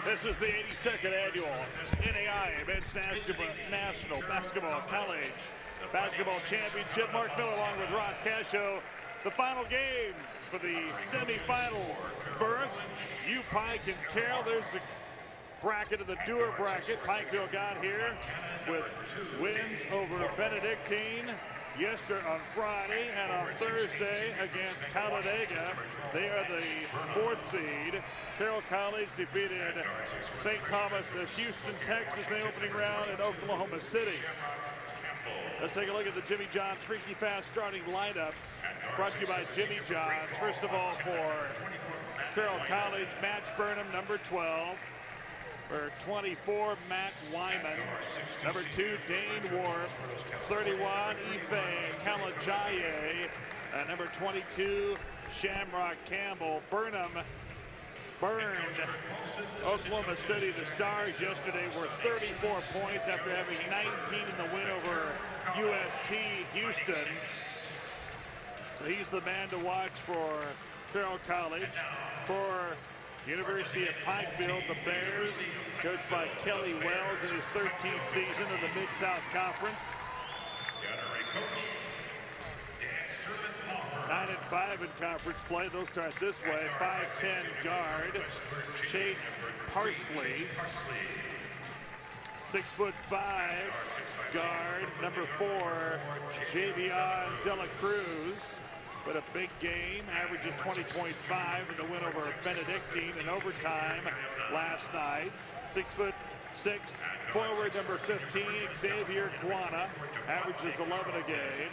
This is the 82nd annual NAIA Men's National Basketball College Basketball Championship. Mark Miller along with Ross Cascio. The final game for the semifinal berth. Pike and Carroll. There's the bracket of the Dewar bracket. Pikeville got here with wins over Benedictine yesterday on Friday, and on Thursday against Talladega. They are the 4th seed. Carroll College defeated St. Thomas of Houston, Texas in the opening round in Oklahoma City. Let's take a look at the Jimmy John's Freaky Fast starting lineups brought to you by Jimmy John's. First of all, for Carroll College, Matt Burnham, number 12. For 24, Matt Wyman. Number 2, Dane Warp. 31, Ife Kalajaye. Number 22, Shamrock Campbell. Burnham burned Oklahoma City. The Stars yesterday were 34 points after having 19 in the win over UST Houston. So he's the man to watch for Carroll College. For University of Pikeville, the Bears, coached by Kelly Wells in his 13th season of the Mid-South Conference. 9-5 in conference play. They'll start this way. 5'10" guard, Chase Parsley. 6'5" guard, number 4, Javion Dela Cruz. But a big game, averages 20.5 in the win over Benedictine in overtime last night. 6'6" forward, number 15, Xavier Guana, averages 11 a game.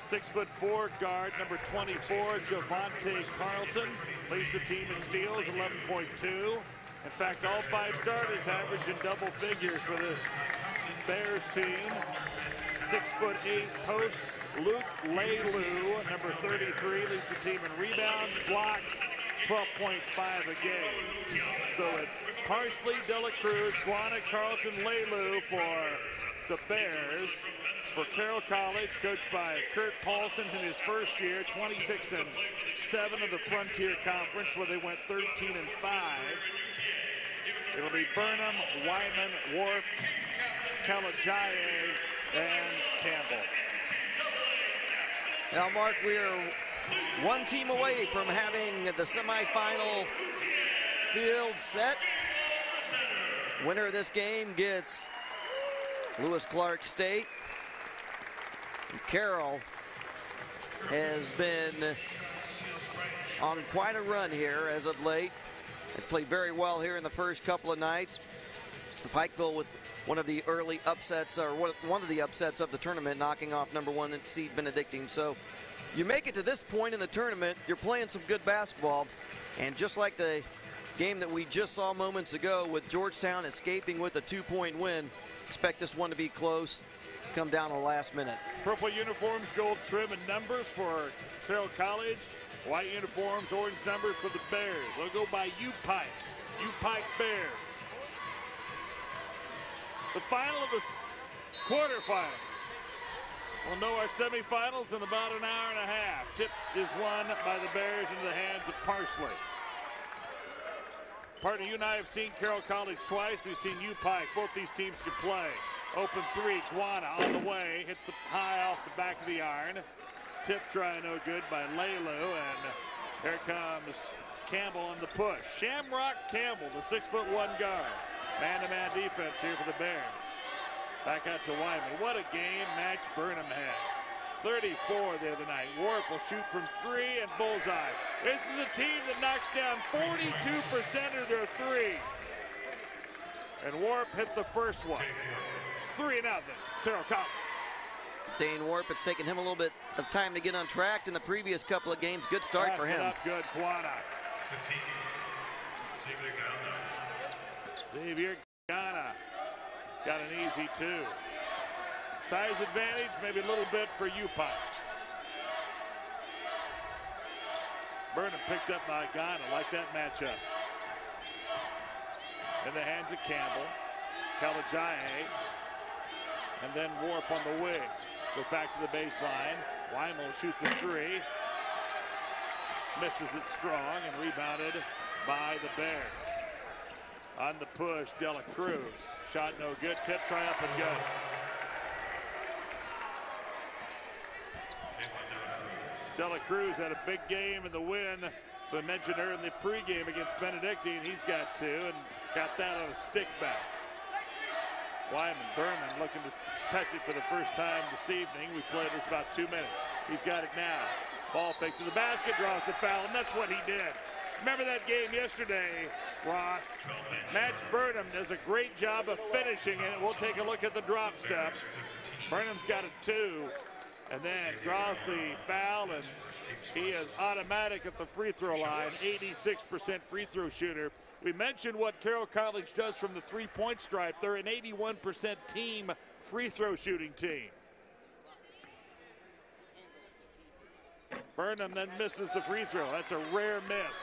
6'4" guard, number 24, Javante Carlton, leads the team in steals, 11.2. In fact, all 5 starters average in double figures for this Bears team. 6'8" post, Luke Leilu, number 33, leads the team in rebounds, blocks, 12.5 a game. So it's Parsley, Dela Cruz, Guana, Carlton, Leilu for the Bears. For Carroll College, coached by Kurt Paulson in his first year, 26-7 of the Frontier Conference, where they went 13-5. It'll be Burnham, Wyman, Warp, Kalajaye, and Campbell. Now, Mark, we are one team away from having the semifinal field set. Winner of this game gets Lewis Clark State. And Carroll has been on quite a run here as of late. They played very well here in the first couple of nights. Pikeville with one of the early upsets, or one of the upsets of the tournament, knocking off number 1 seed Benedictine. So you make it to this point in the tournament, you're playing some good basketball, and just like the game that we just saw moments ago with Georgetown escaping with a 2-point win, expect this one to be close, come down to the last minute. Purple uniforms, gold trim and numbers for Carroll College. White uniforms, orange numbers for the Bears. They'll go by Pike. Pike Bears. The final of the quarterfinals. We'll know our semifinals in about an hour and a half. Tip is won by the Bears into the hands of Parsley. Partner, you and I have seen Carroll College twice. We've seen Pike. Both these teams can play. Open 3, Guana on the way. Hits the high off the back of the iron. Tip try no good by Leilu, and here comes Campbell on the push. Shamrock Campbell, the 6'1" guard. Man-to-man defense here for the Bears. Back out to Wyman. What a game Matt Burnham had. 34 the other night. Warp will shoot from 3 and bullseye. This is a team that knocks down 42% of their threes. And Warp hit the first one. 3-0, Carroll College. Dane Warp, it's taken him a little bit of time to get on track in the previous couple of games. Good start for him. Up good, Guana. Xavier Guana got an easy 2. Size advantage, maybe a little bit for Pike. Burnham picked up by Guana. Like that matchup. In the hands of Campbell. Kalajaye. And then Warp on the wing. Goes back to the baseline. Wyman will shoot the 3. Misses it strong and rebounded by the Bears. On the push, Dela Cruz. Shot no good. Tip, try up and good. Dela Cruz had a big game in the win. So I mentioned her in the pregame against Benedictine. He's got 2 and got that on a stick back. Wyman Berman looking to touch it for the first time this evening. We played this about 2 minutes. He's got it now. Ball fake to the basket, draws the foul, and that's what he did. Remember that game yesterday, Ross? Matt Burnham does a great job of finishing it. We'll take a look at the drop step. Burnham's got a 2, and then draws the foul, and he is automatic at the free throw line, 86% free throw shooter. We mentioned what Carroll College does from the three-point stripe. They're an 81% team free throw shooting team. Burnham then misses the free throw. That's a rare miss.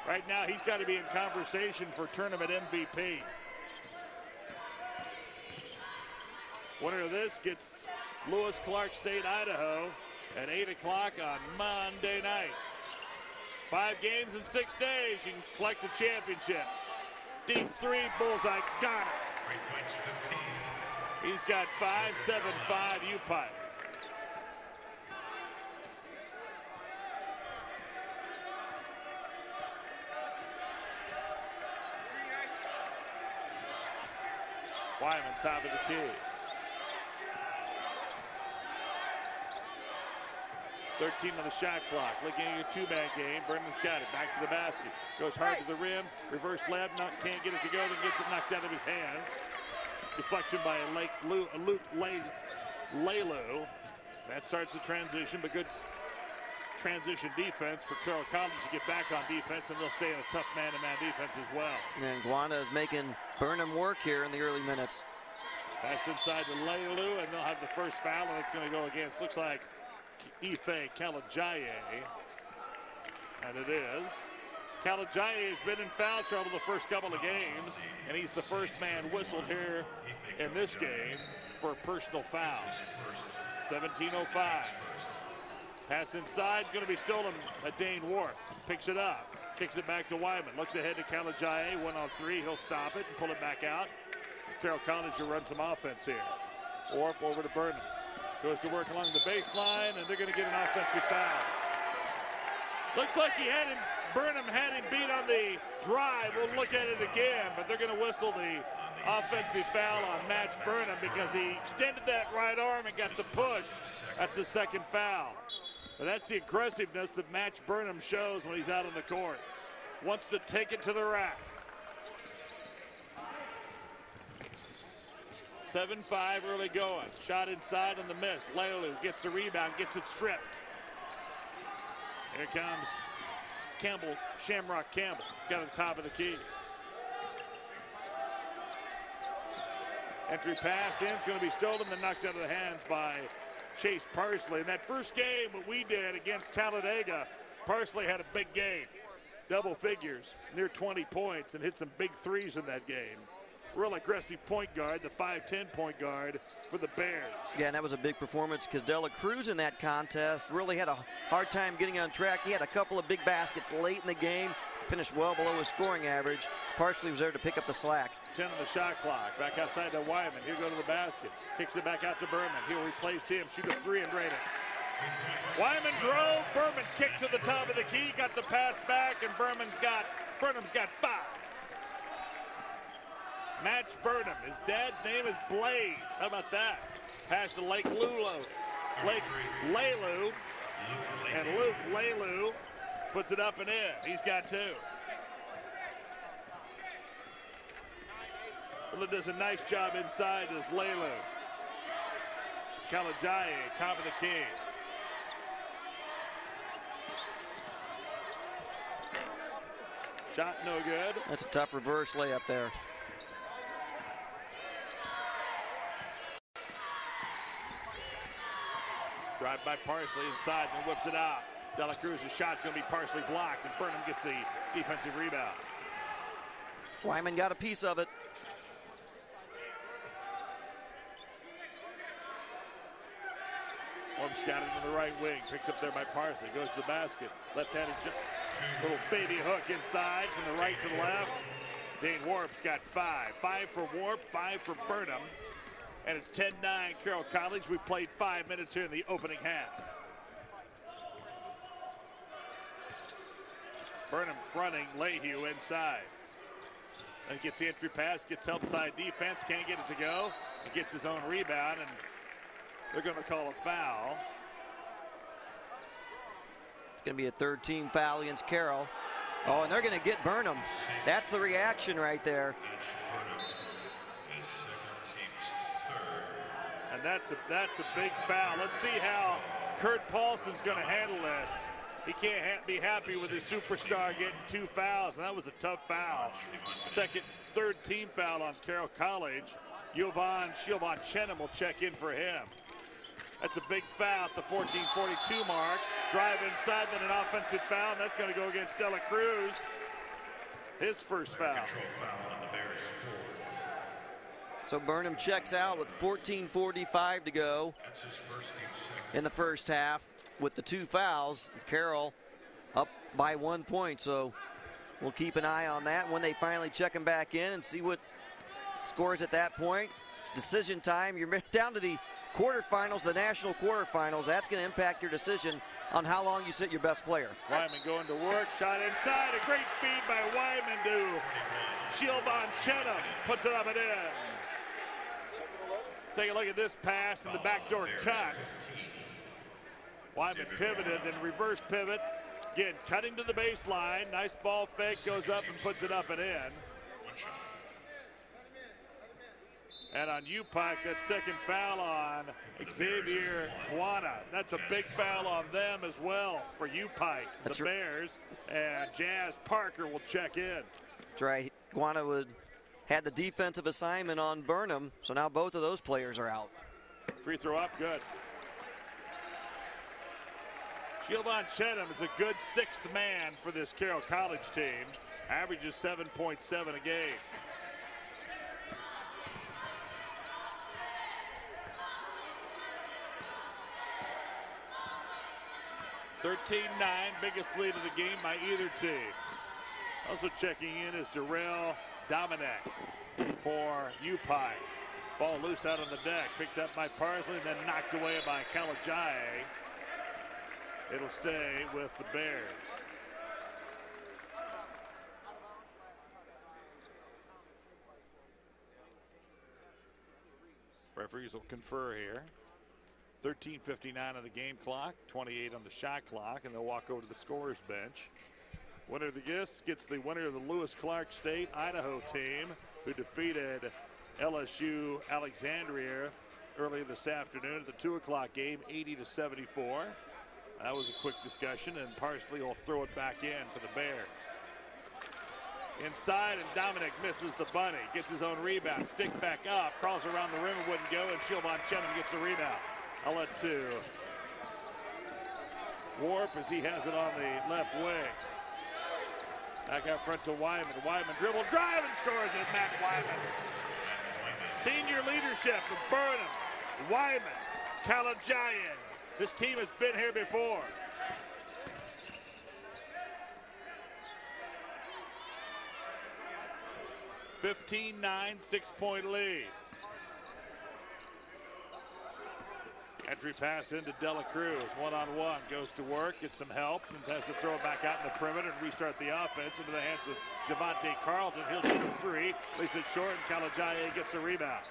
Right now, he's got to be in conversation for tournament MVP. Winner of this gets Lewis Clark State, Idaho at 8 o'clock on Monday night. 5 games in 6 days. You can collect a championship. Deep 3, bullseye, got it. He's got 5, 7, 5, U-Pipe. Wyman, top of the key. 13 on the shot clock. Looking at a 2-man game. Burnham's got it. Back to the basket. Goes hard to the rim. Reverse lab. Can't get it to go. Then gets it knocked out of his hands. Deflection by Luke Lelu. That starts the transition, but good transition defense for Carroll College to get back on defense, and they'll stay in a tough man-to-man defense as well. And Guana is making Burnham work here in the early minutes. Pass inside to Lelu, and they'll have the first foul, and it's going to go against, looks like, Ife Kalajaye. And it is. Kalajaye has been in foul trouble the first couple of games, and he's the first man whistled here in this game for a personal foul. 17:05. Pass inside, going to be stolen by Dane Ward. Picks it up, kicks it back to Wyman. Looks ahead to Kalajaye, 1-on-3. He'll stop it and pull it back out. Carroll College will run some offense here. Warp over to Burnham. Goes to work along the baseline, and they're going to get an offensive foul. Looks like Burnham had him beat on the drive. We'll look at it again, but they're going to whistle the offensive foul on Match Burnham because he extended that right arm and got the push. That's the second foul. But that's the aggressiveness that Match Burnham shows when he's out on the court. Wants to take it to the rack. 7-5 early going. Shot inside on the miss. Lelu gets the rebound, gets it stripped. Here comes Campbell, Shamrock Campbell. Got at the top of the key. Entry pass in, it's going to be stolen, then knocked out of the hands by Chase Parsley. In that first game, what we did against Talladega, Parsley had a big game. Double figures, near 20 points, and hit some big threes in that game. Real aggressive point guard, the 5'10" point guard for the Bears. Yeah, and that was a big performance because Dela Cruz in that contest really had a hard time getting on track. He had a couple of big baskets late in the game, finished well below his scoring average. Parsley was there to pick up the slack. 10 on the shot clock. Back outside to Wyman. He'll go to the basket. Kicks it back out to Berman. He'll replace him, shoot a 3 and drain it. Wyman drove. Berman kicked to the top of the key, got the pass back, and Burnham's got 5. Match Burnham. His dad's name is Blades. How about that? Pass to Lelu. And Luke Lelu puts it up and in. He's got 2. Well, does a nice job inside as Lelu. Kalajaye, top of the key. Shot no good. That's a tough reverse layup there. Drive by Parsley inside and whips it out. Dela Cruz's shot's going to be partially blocked, and Burnham gets the defensive rebound. Wyman got a piece of it. Orm's got it in the right wing. Picked up there by Parsley. Goes to the basket. Left-handed little baby hook inside from the right to the left. Dane Warp's got 5. 5 for Warp, 5 for Burnham. And it's 10-9 Carroll College. We played 5 minutes here in the opening half. Burnham fronting Lehue inside. And gets the entry pass, gets help side defense, can't get it to go. He gets his own rebound, and they're going to call a foul. It's going to be a third team foul against Carroll. Oh, and they're going to get Burnham. That's the reaction right there. And that's a big foul. Let's see how Kurt Paulson's going to handle this. He can't be happy with his superstar getting 2 fouls, and that was a tough foul. Third team foul on Carroll College. Jovan Chenham will check in for him. That's a big foul at the 14:42 mark. Drive inside, then an offensive foul, and that's going to go against Dela Cruz. His first foul. So Burnham checks out with 14:45 to go in the first half with the 2 fouls. Carroll up by 1 point, so we'll keep an eye on that when they finally check him back in and see what scores at that point. Decision time. You're down to the quarterfinals, the national quarterfinals. That's going to impact your decision on how long you sit your best player. Wyman going to work, shot inside, a great feed by Wyman to Jovan Chenham, puts it up and in. Take a look at this pass and the backdoor cut. Wyman pivoted, then reverse pivot. Again, cutting to the baseline. Nice ball fake, goes up and puts it up and in. And on Pike, that second foul on Xavier Guana. That's a big foul on them as well for Pike. The Bears and Jazz Parker will check in. That's right. Guana had the defensive assignment on Burnham, so now both of those players are out. Free throw up, good. Jovan Chenham is a good 6th man for this Carroll College team. Averages 7.7 a game. (13-9), biggest lead of the game by either team. Also checking in is Darrell Dominic for Pike. Ball loose out on the deck, picked up by Parsley, then knocked away by Kalajaye. It'll stay with the Bears. Referees will confer here. 13:59 on the game clock, 28 on the shot clock, and they'll walk over to the scorer's bench. Winner of the gets the winner of the Lewis Clark State Idaho team, who defeated LSU Alexandria early this afternoon at the 2 o'clock game, 80-74. That was a quick discussion, and Parsley will throw it back in for the Bears. Inside, and Dominic misses the bunny. Gets his own rebound. Stick back up. Crawls around the rim. It wouldn't go, and Jovan Chenham gets a rebound. I'll let to Warp as he has it on the left wing. Back out front to Wyman. Wyman dribble, drive, and scores it. Matt Wyman. Senior leadership of Burnham, Wyman, Kalajaye. This team has been here before. (15-9), 6-point lead. Entry pass into Dela Cruz, one-on-one, goes to work, gets some help, and has to throw it back out in the perimeter and restart the offense into the hands of Javante Carlton. He'll shoot a 3, leaves it short, and Kalajaye gets a rebound.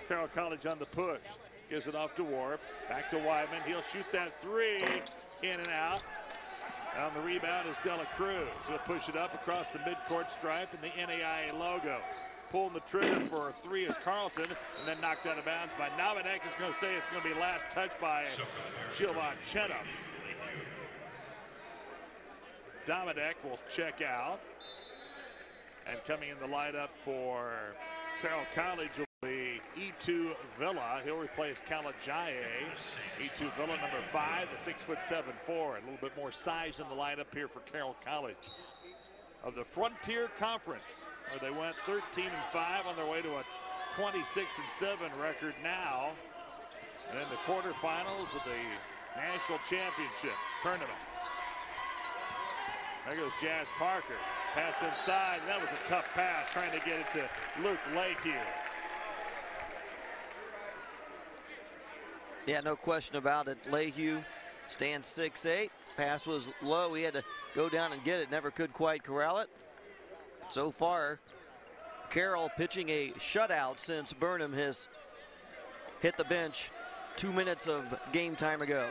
Carroll College on the push, gives it off to Warp, back to Wyman. He'll shoot that 3, in and out. On the rebound is Dela Cruz. He'll push it up across the midcourt stripe and the NAIA logo. Pulling the trigger for a 3 is Carlton, and then knocked out of bounds by Dominic. Is going to say it's going to be last touch by Jovan Chenham. Dominic will check out. And coming in the lineup for Carroll College will be E2 Villa. He'll replace Kalajaye. E2 Villa, number 5, the 6'7" forward. A little bit more size in the lineup here for Carroll College. Of the Frontier Conference, where they went 13-5 on their way to a 26-7 record now. And in the quarterfinals of the National Championship Tournament. There goes Jazz Parker. Pass inside, and that was a tough pass, trying to get it to Luke Lehue. Yeah, no question about it. Lehue stands 6'8". Pass was low. He had to go down and get it. Never could quite corral it. So far, Carroll pitching a shutout since Burnham has hit the bench 2 minutes of game time ago.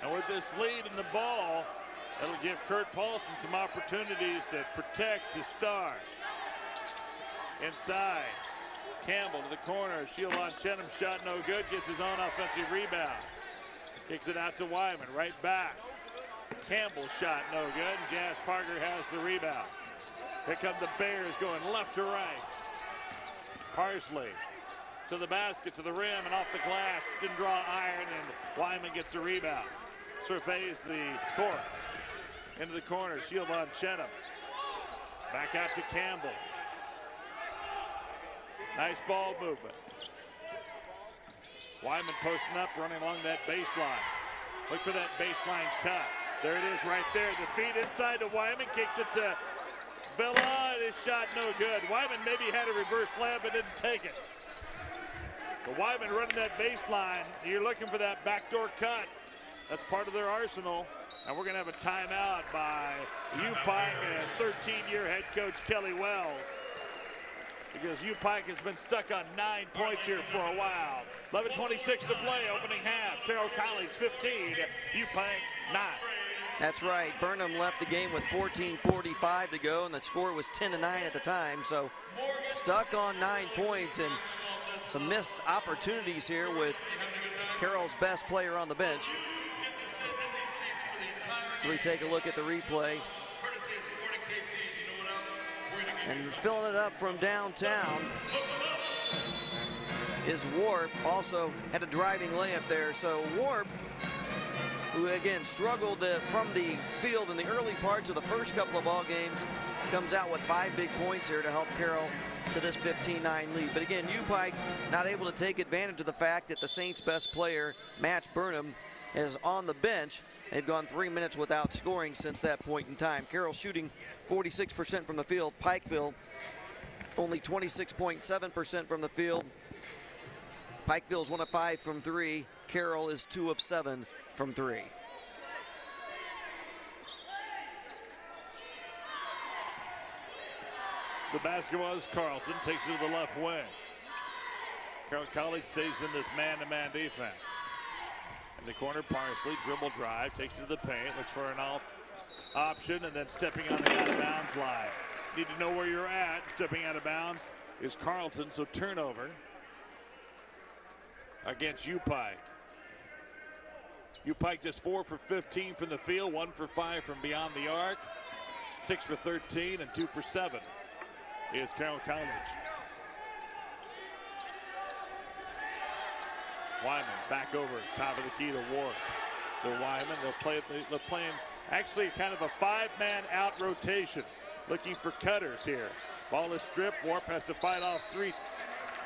And with this lead in the ball, that'll give Kurt Paulson some opportunities to protect, to start. Inside, Campbell to the corner. Sheila Chenham shot no good. Gets his own offensive rebound. Kicks it out to Wyman. Right back. Campbell shot no good. Jazz Parker has the rebound. Here come the Bears going left to right. Parsley to the basket, to the rim, and off the glass. Didn't draw iron, and Wyman gets the rebound. Surveys the court. Into the corner, Sheila Chenham. Back out to Campbell. Nice ball movement. Wyman posting up, running along that baseline. Look for that baseline cut. There it is right there. The feed inside to Wyman, kicks it to Villa. His shot no good. Wyman maybe had a reverse layup but didn't take it. But Wyman running that baseline. You're looking for that backdoor cut. That's part of their arsenal. And we're going to have a timeout by U-Pike and 13-year head coach Kelly Wells. Because U-Pike has been stuck on 9 points here for a while. 11:26 to play, opening half. Carroll College 15, U-Pike 9. That's right. Burnham left the game with 14:45 to go, and the score was 10-9 at the time. So stuck on 9 points, and some missed opportunities here with Carroll's best player on the bench. So we take a look at the replay. And filling it up from downtown is Warp. Also had a driving layup there. So Warp, who again struggled from the field in the early parts of the first couple of ball games, comes out with 5 big points here to help Carroll to this 15-9 lead. But again, U-Pike not able to take advantage of the fact that the Saints' best player, Match Burnham, is on the bench. They've gone 3 minutes without scoring since that point in time. Carroll shooting 46% from the field. Pikeville only 26.7% from the field. Pikeville's 1 of 5 from 3. Carroll is 2 of 7 from 3. The basketball is Carlton, takes it to the left wing. Carroll College stays in this man-to-man defense. In the corner, Parsley, dribble drive, takes it to the paint, looks for an option, and then stepping on the out-of-bounds line. Need to know where you're at. Stepping out of bounds is Carlton, so turnover against U-Pike. U-Pike just 4 for 15 from the field, 1 for 5 from beyond the arc, 6 for 13, and 2 for 7 is Carroll College. Wyman back over, top of the key to Ward. To Wyman, they're playing actually kind of a 5-man out rotation, looking for cutters here. Ball is stripped. Warp has to fight off 3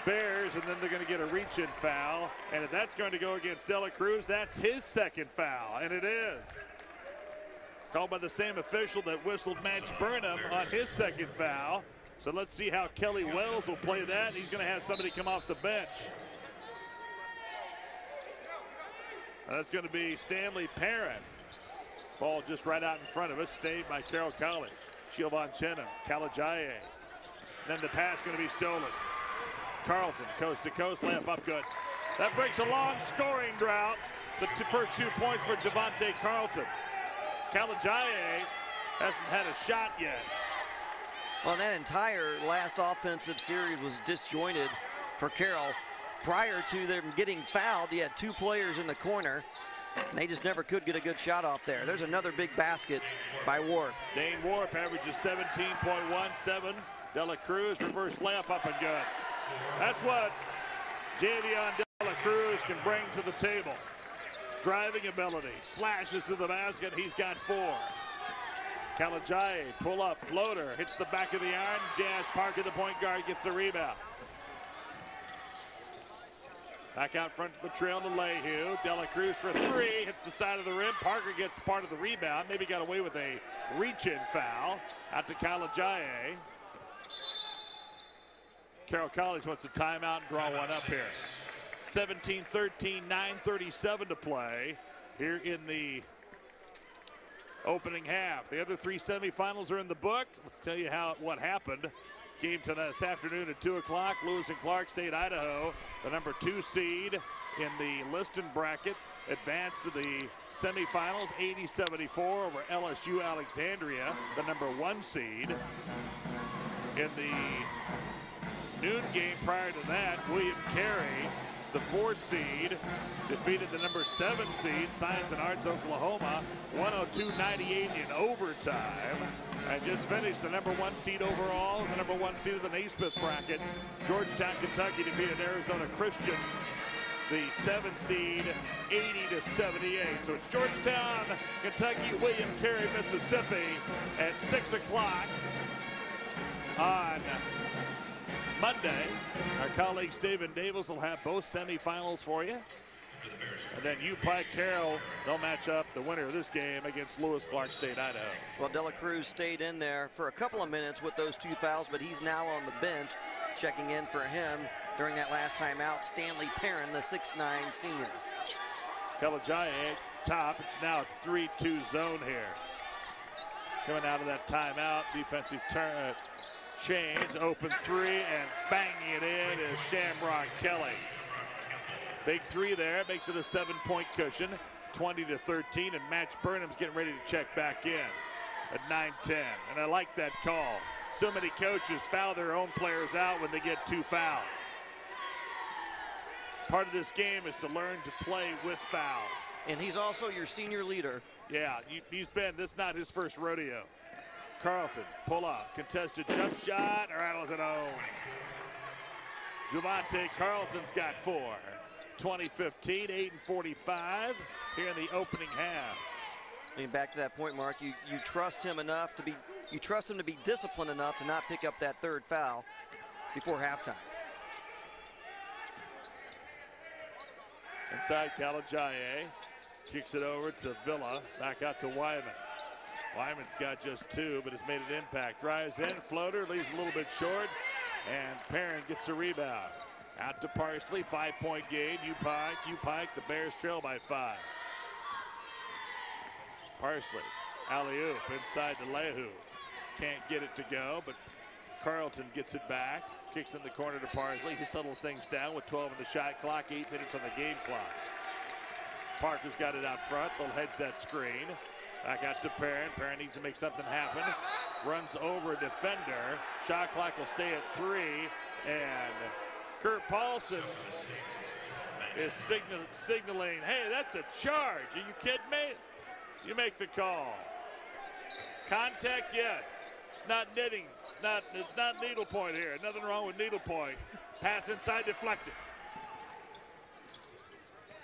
Bears, and then they're going to get a reach-in foul. And if that's going to go against Dela Cruz, that's his second foul, and it is. Called by the same official that whistled Match Burnham on his second foul. So let's see how Kelly Wells will play that. He's going to have somebody come off the bench. That's going to be Stanley Perrin. Ball just right out in front of us, stayed by Carroll College. Siobhan Chenham, Kalajaye. Then the pass going to be stolen. Carlton, coast to coast, layup up good. That breaks a long scoring drought. The first 2 points for Javante Carlton. Kalajaye hasn't had a shot yet. Well, that entire last offensive series was disjointed for Carroll. Prior to them getting fouled, he had 2 players in the corner, and they just never could get a good shot off there. There's another big basket by Warp. Dane Warp averages 17.17. Dela Cruz, reverse layup up and good. That's what Javion Dela Cruz can bring to the table. Driving ability, slashes to the basket, he's got 4. Kalajaye, pull up, floater, hits the back of the iron. Jazz Parker, the point guard, gets the rebound. Back out front to the trail to Layhew. Dela Cruz for three. Hits the side of the rim. Parker gets part of the rebound. Maybe got away with a reach-in foul. Out to Kalajaye. Carroll College wants a timeout and draw one up here. 17-13, 9:37 to play here in the opening half. The other three semifinals are in the books. Let's tell you what happened. Game tonight this afternoon at 2 o'clock. Lewis and Clark State, Idaho, the number 2 seed in the Liston bracket, advanced to the semifinals, 80-74 over LSU Alexandria, the number 1 seed. In the noon game prior to that, William Carey, the 4th seed, defeated the number 7 seed, Science and Arts Oklahoma, 102-98 in overtime. And just finished the number 1 seed overall, the number 1 seed of the Naismith bracket. Georgetown, Kentucky defeated Arizona Christian, the 7 seed, 80-78. So it's Georgetown, Kentucky, William Carey, Mississippi at 6 o'clock on Monday. Our colleague Steven Davis will have both semifinals for you. And then Pike Carroll, they'll match up the winner of this game against Lewis Clark State, Idaho. Well, Dela Cruz stayed in there for a couple of minutes with those 2 fouls, but he's now on the bench. Checking in for him during that last timeout, Stanley Perrin, the 6'9" senior. Kalajaye top. It's now a 3-2 zone here. Coming out of that timeout, defensive turn. Chains, open 3, and banging it in is Shamrock Kelly. Big 3 there, makes it a 7-point cushion, 20-13, and Match Burnham's getting ready to check back in at 9-10. And I like that call. So many coaches foul their own players out when they get 2 fouls. Part of this game is to learn to play with fouls. And he's also your senior leader. Yeah, this is not his first rodeo. Carlton, pull up, contested jump shot, rattles it home. Javante Carlton's got 4. 20-15, 8:45 here in the opening half. I mean, back to that point, Mark, you trust him enough to be, you trust him to be disciplined enough to not pick up that 3rd foul before halftime. Inside, Kalajaye kicks it over to Villa, back out to Wyman. Wyman's got just 2, but has made an impact. Drives in, floater, leaves a little bit short, and Perrin gets a rebound. Out to Parsley, 5-point game. Pike, the Bears trail by 5. Parsley, alley-oop inside to Layhew. Can't get it to go, but Carlton gets it back. Kicks in the corner to Parsley. He settles things down with 12 on the shot clock, 8 minutes on the game clock. Parker's got it out front. They'll hedge that screen. Back out to Perrin. Perrin needs to make something happen. Runs over a defender. Shot clock will stay at 3, and Kurt Paulson is signaling, hey, that's a charge. Are you kidding me? You make the call. Contact, yes. It's not knitting. It's not needlepoint here. Nothing wrong with needlepoint. Pass inside, deflected.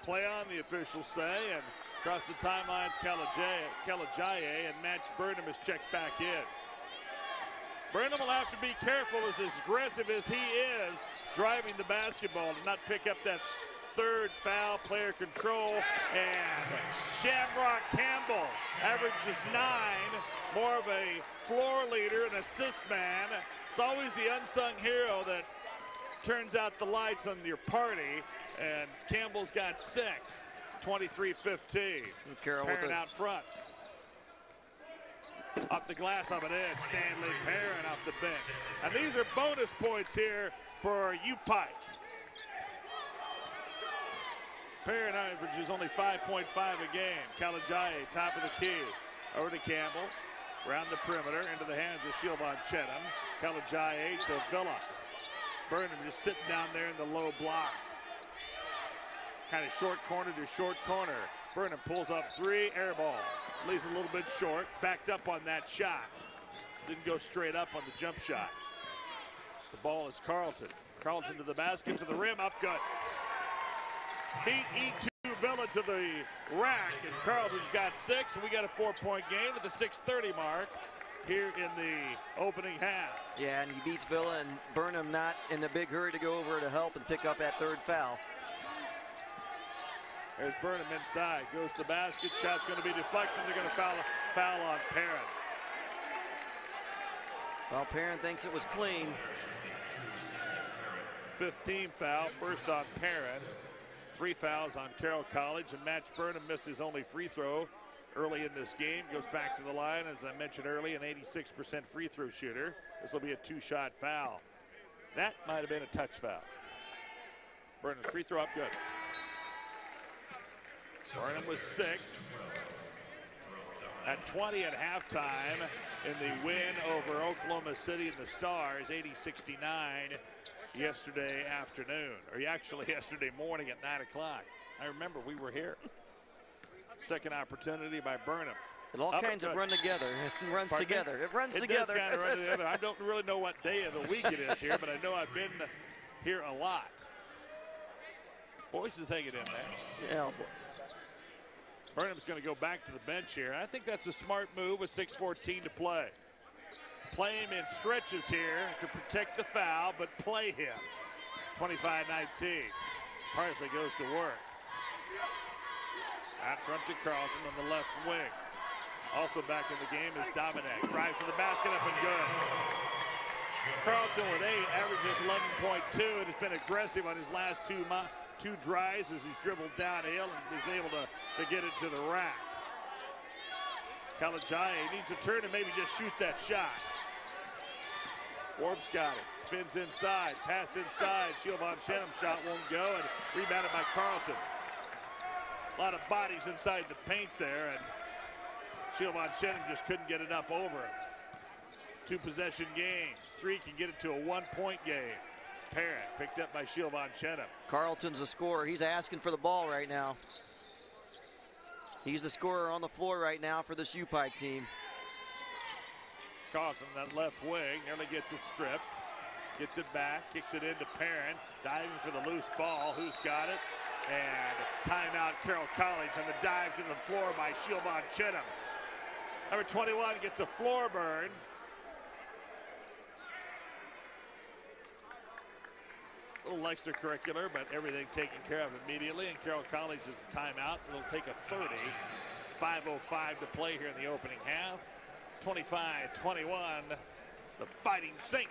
Play on, the officials say, and across the timelines, Kalajaye, and Match Burnham is checked back in. Burnham will have to be careful, as aggressive as he is, driving the basketball, to not pick up that 3rd foul, player control. And Shamrock Campbell averages 9, more of a floor leader, an assist man. It's always the unsung hero that turns out the lights on your party, and Campbell's got 6, 23-15. Carroll Perrin out front. Off the glass, off an edge, Stanley Perrin off the bench. And these are bonus points here for Pike. Perrin averages only 5.5 a game. Kalajaye, top of the key. Over to Campbell. Around the perimeter, into the hands of Shilvan Chetam. Kalajaye to Villa. Burnham just sitting down there in the low block. Kind of short corner to short corner. Burnham pulls up 3, air ball. Leaves a little bit short, backed up on that shot. Didn't go straight up on the jump shot. The ball is Carlton. Carlton to the basket, to the rim, up good. Beat E2 Villa to the rack, and Carlton's got 6, and we got a 4-point game at the 6:30 mark here in the opening half. Yeah, and he beats Villa, and Burnham not in a big hurry to go over to help and pick up that 3rd foul. There's Burnham inside. Goes to the basket. Shot's going to be deflected. They're going to foul on Perrin. Well, Perrin thinks it was clean. 15 foul. First on Perrin. 3 fouls on Carroll College. And Matt Burnham missed his only free throw early in this game. Goes back to the line, as I mentioned early, an 86% free throw shooter. This will be a 2-shot foul. That might have been a touch foul. Burnham's free throw up good. Burnham was 6. At 20 at halftime in the win over Oklahoma City and the Stars, 80-69 yesterday afternoon, or actually yesterday morning at 9 o'clock. I remember we were here. Second opportunity by Burnham. It all kinds of run together. It runs Pardon together. Me? It runs it together. Does kind of run together. I don't really know what day of the week it is here, but I know I've been here a lot. Boyce is hanging in there. Yeah, Burnham's going to go back to the bench here. I think that's a smart move with 6:14 to play. Play him in stretches here to protect the foul, but play him. 25-19. Parsley goes to work. Out front to Carlton on the left wing. Also back in the game is Dominic. Drive to the basket, up and good. Carlton with 8, averages 11.2, and has been aggressive on his last two drives as he's dribbled downhill and is able to get it to the rack. Kalajaye needs to turn and maybe just shoot that shot. Warb's got it. Spins inside. Pass inside. Shielvon Shenham's shot won't go, and rebounded by Carlton. A lot of bodies inside the paint there, and Shielvon Shenham just couldn't get it up over him. 2-possession game. 3 can get it to a 1-point game. Perrin picked up by Shielvon Shenham. Carlton's a scorer. He's asking for the ball right now. He's the scorer on the floor right now for this U-Pike team. Carlton, that left wing, nearly gets it stripped. Gets it back, kicks it into Perrin. Diving for the loose ball. Who's got it? And timeout Carroll College on the dive to the floor by Shielvon Shenham. Number 21 gets a floor burn. A little extracurricular, but everything taken care of immediately. And Carroll College is a timeout. It'll take a 30. 5:05 to play here in the opening half. 25-21, the Fighting Saints.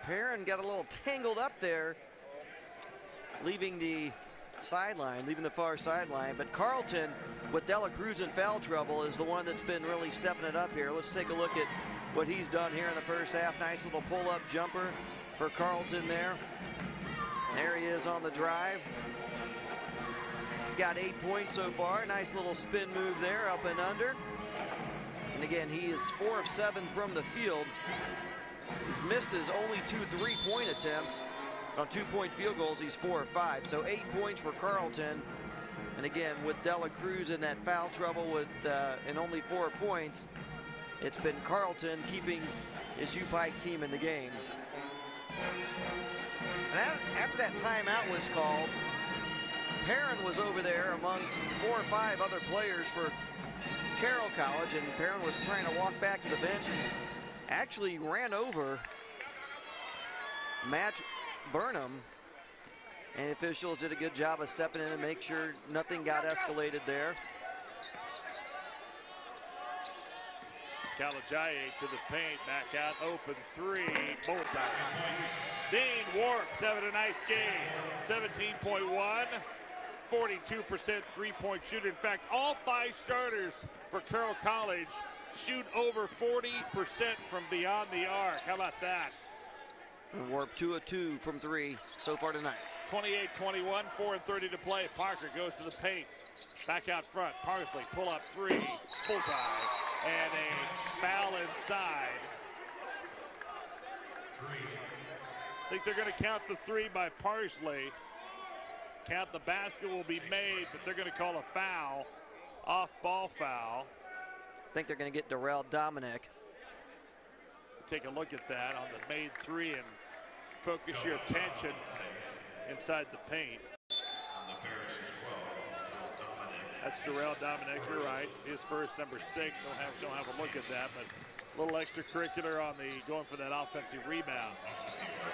Perrin got a little tangled up there, leaving the sideline, leaving the far sideline. But Carlton, with Dela Cruz in foul trouble, is the one that's been really stepping it up here. Let's take a look at what he's done here in the first half. Nice little pull-up jumper for Carlton there. There he is on the drive. He's got 8 points so far. Nice little spin move there, up and under. And again, he is 4 of 7 from the field. He's missed his only 2 3-point attempts. On 2-point field goals, he's 4 of 5. So 8 points for Carlton. And again, with Dela Cruz in that foul trouble and only 4 points, it's been Carlton keeping his U-Pike team in the game. And after that timeout was called, Perrin was over there amongst 4 or 5 other players for Carroll College, and Perrin was trying to walk back to the bench. Actually ran over Matt Burnham, and the officials did a good job of stepping in and make sure nothing got escalated there. Kalajaye to the paint, back out, open 3, bullseye. Dean Warp, having a nice game, 17.1, 42% 3-point shooter. In fact, all 5 starters for Carroll College shoot over 40% from beyond the arc. How about that? And Warp 2 of 2 from 3 so far tonight. 28-21, 4:30 to play. Parker goes to the paint. Back out front. Parsley, pull up 3, bullseye, and a foul inside. I think they're going to count the 3 by Parsley. Count the basket will be made, but they're going to call a foul, off-ball foul. I think they're going to get Darrell Dominic. Take a look at that on the made 3 and focus your attention inside the paint. That's Darrell Dominic, you're right. His first, number 6. Don't have a look at that, but a little extracurricular on the going for that offensive rebound.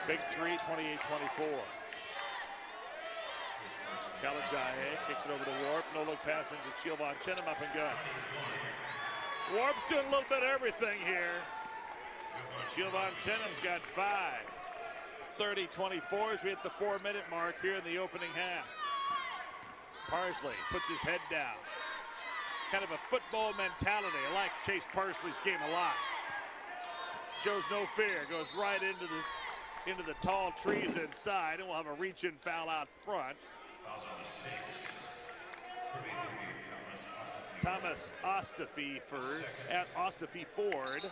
Big 3, 28-24. Calagiae kicks it over to Warp. No look passing to Shielvon Chenham, up and good. Warp's doing a little bit of everything here. Shielvon Chenham's got 5. 30-24 as we hit the 4-minute mark here in the opening half. Parsley puts his head down. Kind of a football mentality. I like Chase Parsley's game a lot. Shows no fear. Goes right into the tall trees inside, and we'll have a reach-in foul out front. Thomas Ostafy Ford.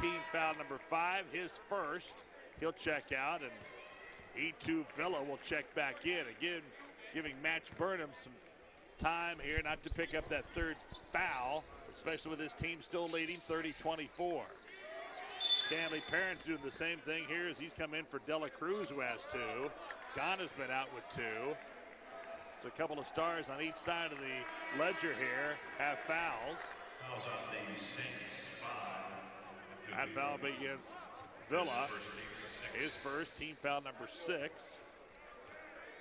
Team foul number 5, his first. He'll check out, and E2 Villa will check back in. Again, giving Match Burnham some time here not to pick up that 3rd foul, especially with his team still leading 30-24. Stanley Perrin's doing the same thing here as he's come in for Dela Cruz, who has 2. Ghana's been out with 2. So a couple of stars on each side of the ledger here have fouls. That foul against Villa. His first, team foul number 6.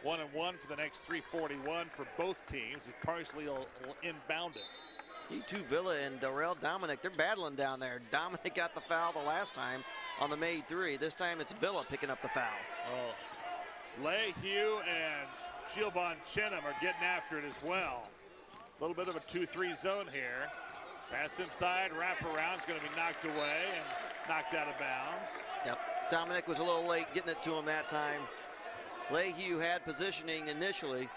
1-1 for the next 3:41 for both teams as Parsley will inbound it. E2 Villa and Darrell Dominic, they're battling down there. Dominic got the foul the last time on the made 3. This time it's Villa picking up the foul. Oh. Lehue and Shielvon Chenham are getting after it as well. A little bit of a 2-3 zone here. Pass inside, wrap around, is going to be knocked away and knocked out of bounds. Yep, Dominic was a little late getting it to him that time. Lehue had positioning initially.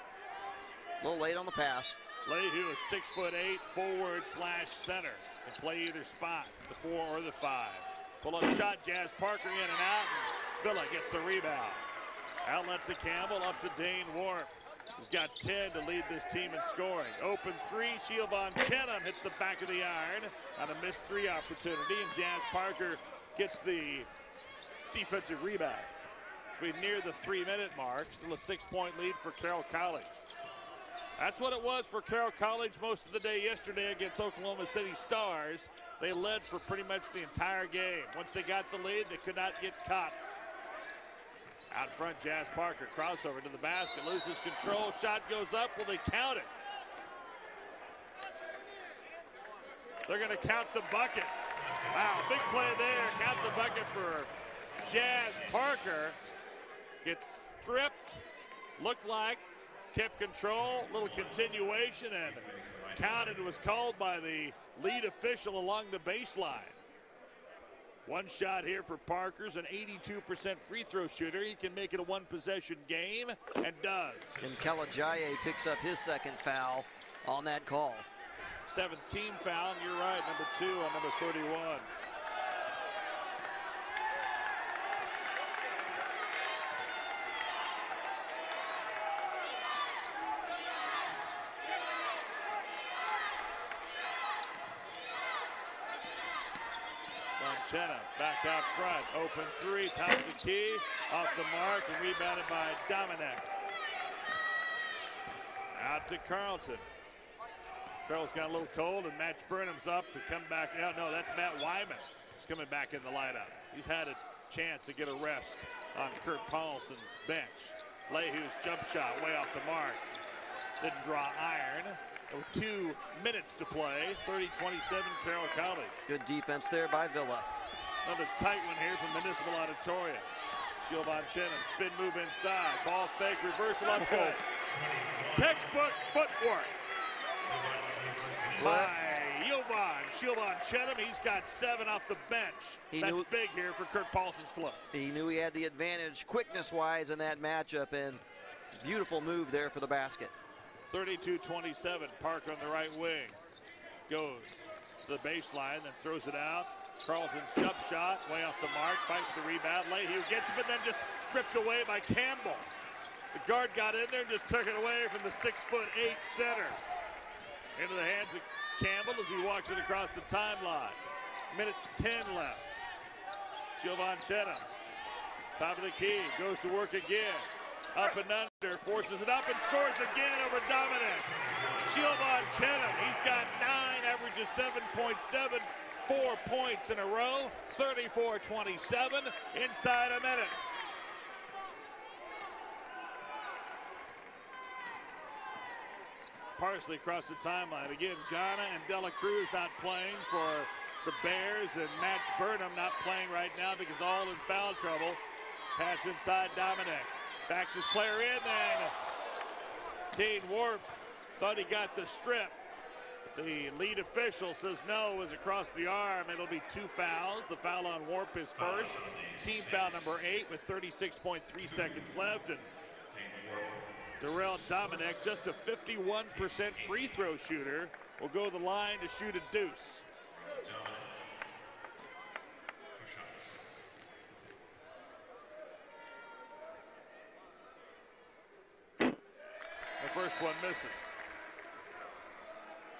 A little late on the pass. Lehue is 6'8", forward/center. Can play either spot, the 4 or the 5. Pull-up shot, Jazz Parker in and out, and Villa gets the rebound. Outlet to Campbell, up to Dane Warp. He's got 10 to lead this team in scoring. Open 3, Shielvon Chenham hits the back of the iron on a missed 3 opportunity, and Jazz Parker gets the defensive rebound. We near the 3-minute mark, still a 6-point lead for Carroll College. That's what it was for Carroll College most of the day yesterday against Oklahoma City Stars. They led for pretty much the entire game. Once they got the lead, they could not get caught. Out front, Jazz Parker, crossover to the basket, loses control, shot goes up, will they count it? They're gonna count the bucket. Wow, big play there, count the bucket for Jazz Parker. Gets stripped, looked like, kept control, little continuation, and counted. Was called by the lead official along the baseline. One shot here for Parker's an 82% free throw shooter. He can make it a 1-possession game, and does. And Calagiae picks up his 2nd foul on that call. 7th team foul, and you're right, number 2 on number 31. Chenham back out front, open 3, top of the key, off the mark, and rebounded by Dominic. Out to Carlton. Carroll's got a little cold, and Match Burnham's up to come back out. No, that's Matt Wyman. He's coming back in the lineup. He's had a chance to get a rest on Kurt Paulson's bench. Lehue's jump shot way off the mark. Didn't draw iron. 2 minutes to play. 30-27 Carroll College. Good defense there by Villa. Another tight one here from Municipal Auditorium. Shielvon Chenham, spin move inside. Ball fake, reversal up good. Textbook footwork by Shielvon Chenham. He's got 7 off the bench. That's big here for Kurt Paulson's club. He knew he had the advantage quickness-wise in that matchup, and beautiful move there for the basket. 32-27, Parker on the right wing. Goes to the baseline, then throws it out. Carlton's jump shot, way off the mark, fight for the rebound. Lehue gets it, but then just ripped away by Campbell. The guard got in there and just took it away from the 6'8" center. Into the hands of Campbell as he walks it across the timeline. Minute 10 left. Shielvon Chenham, top of the key, goes to work again. Up and under, forces it up and scores again over Dominic. Shielvon Chenham, he's got 9, averages 7.7, 4 points in a row. 34-27, inside a minute. Parsley across the timeline. Again, Ghana and Dela Cruz not playing for the Bears, and Max Burnham not playing right now because all in foul trouble. Pass inside Dominic. Backs his player in, then Dean Warp thought he got the strip. The lead official says no, it was across the arm. It'll be 2 fouls. The foul on Warp is first. Team foul number 8 with 36.3 seconds left. And Darrell Dominic, just a 51% free throw shooter, will go to the line to shoot a deuce. The first one misses.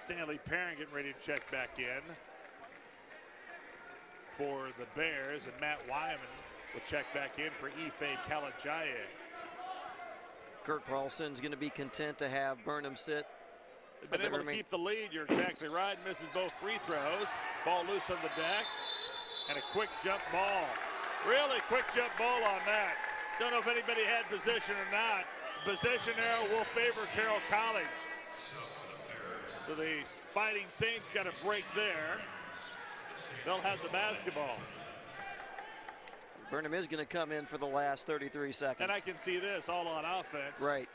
Stanley Perrin getting ready to check back in for the Bears, and Matt Wyman will check back in for Ife Kalajaye. Kurt Paulson's going to be content to have Burnham sit. They've been able to keep the lead. You're exactly right. Misses both free throws. Ball loose on the deck, and a quick jump ball. Really quick jump ball on that. Don't know if anybody had possession or not. Possession arrow will favor Carroll College. So the Fighting Saints got a break there. They'll have the basketball. Burnham is going to come in for the last 33 seconds. And I can see this all on offense. Right.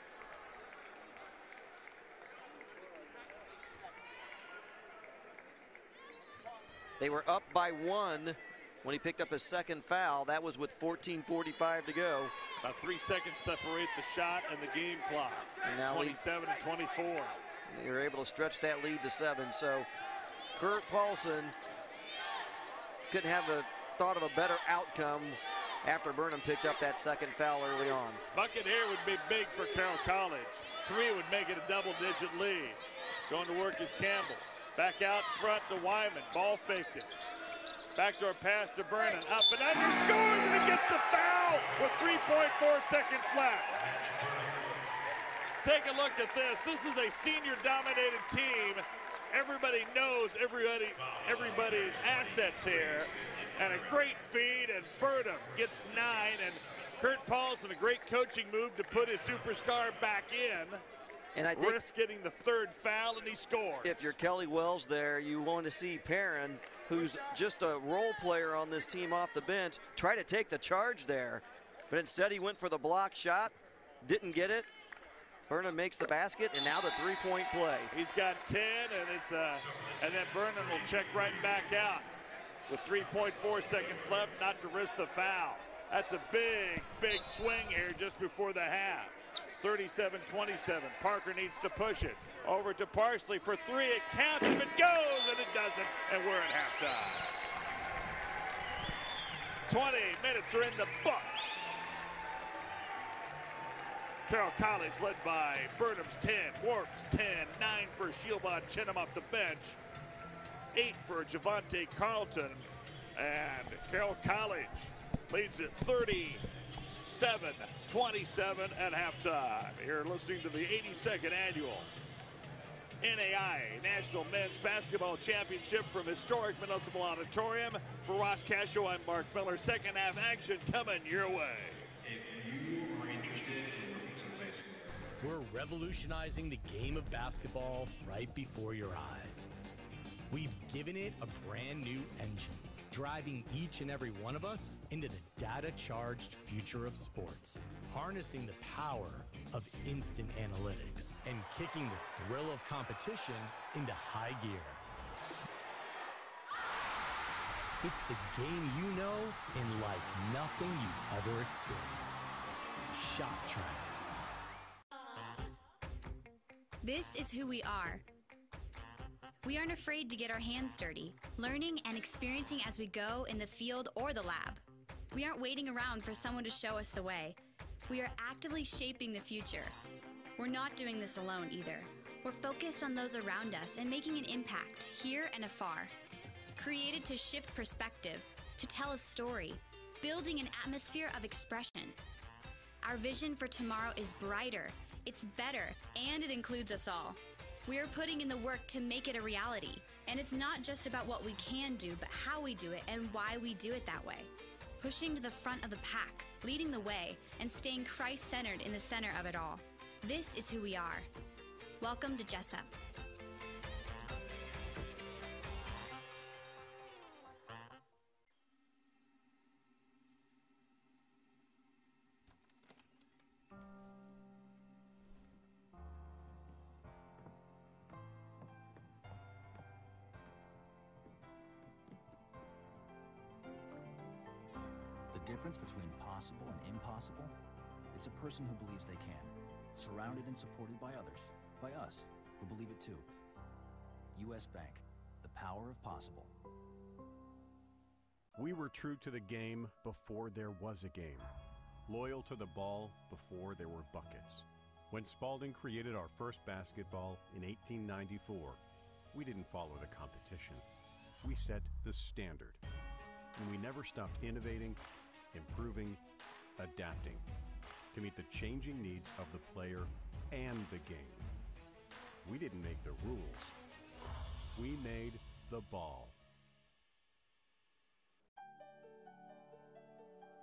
They were up by 1 when he picked up his second foul. That was with 14:45 to go. About 3 seconds separate the shot and the game clock. And now 27 and 24. They were able to stretch that lead to 7. So Kurt Paulson couldn't have thought of a better outcome after Burnham picked up that second foul early on. Bucket here would be big for Carroll College. 3 would make it a double-digit lead. Going to work is Campbell. Back out front to Wyman. Ball faked it. Backdoor pass to Burnham. Up and under, scores, and he gets the foul with 3.4 seconds left. Take a look at this. This is a senior-dominated team. Everybody knows everybody's assets here. And a great feed, and Burnham gets 9. And Kurt Paulson, a great coaching move to put his superstar back in. And I think risks getting the 3rd foul, and he scores. If you're Kelly Wells there, you want to see Perrin, who's just a role player on this team off the bench, try to take the charge there. But instead he went for the block shot, didn't get it. Burnham makes the basket, and now the 3-point play. He's got 10, and then Burnham will check right back out with 3.4 seconds left, not to risk the foul. That's a big, big swing here just before the half. 37-27. Parker needs to push it. Over to Parsley for 3. It counts if it goes, and it doesn't, and we're at halftime. 20 minutes are in the books. Carroll College led by Burnham's 10, Warp's 10, 9 for Shieldbon Chenham off the bench, 8 for Javante Carlton, and Carroll College leads at 37-27 at halftime. You're listening to the 82nd annual NAIA National Men's Basketball Championship from historic Municipal Auditorium. For Ross Cascio, I'm Mark Miller. Second half action coming your way. We're revolutionizing the game of basketball right before your eyes. We've given it a brand new engine, driving each and every one of us into the data-charged future of sports, harnessing the power of instant analytics, and kicking the thrill of competition into high gear. It's the game you know and like nothing you've ever experienced. Shot Track. This is who we are. We aren't afraid to get our hands dirty, learning and experiencing as we go in the field or the lab. We aren't waiting around for someone to show us the way. We are actively shaping the future. We're not doing this alone either. We're focused on those around us and making an impact here and afar. Created to shift perspective, to tell a story, building an atmosphere of expression. Our vision for tomorrow is brighter, it's better, and it includes us all. We are putting in the work to make it a reality. And it's not just about what we can do, but how we do it and why we do it that way. Pushing to the front of the pack, leading the way, and staying Christ-centered in the center of it all. This is who we are. Welcome to Jessup. The difference between possible and impossible, it's a person who believes they can, surrounded and supported by others, by us, who believe it too. U.S. Bank, the power of possible. We were true to the game before there was a game, loyal to the ball before there were buckets. When Spalding created our first basketball in 1894, we didn't follow the competition. We set the standard, and we never stopped innovating, improving, adapting to meet the changing needs of the player and the game. We didn't make the rules. We made the ball.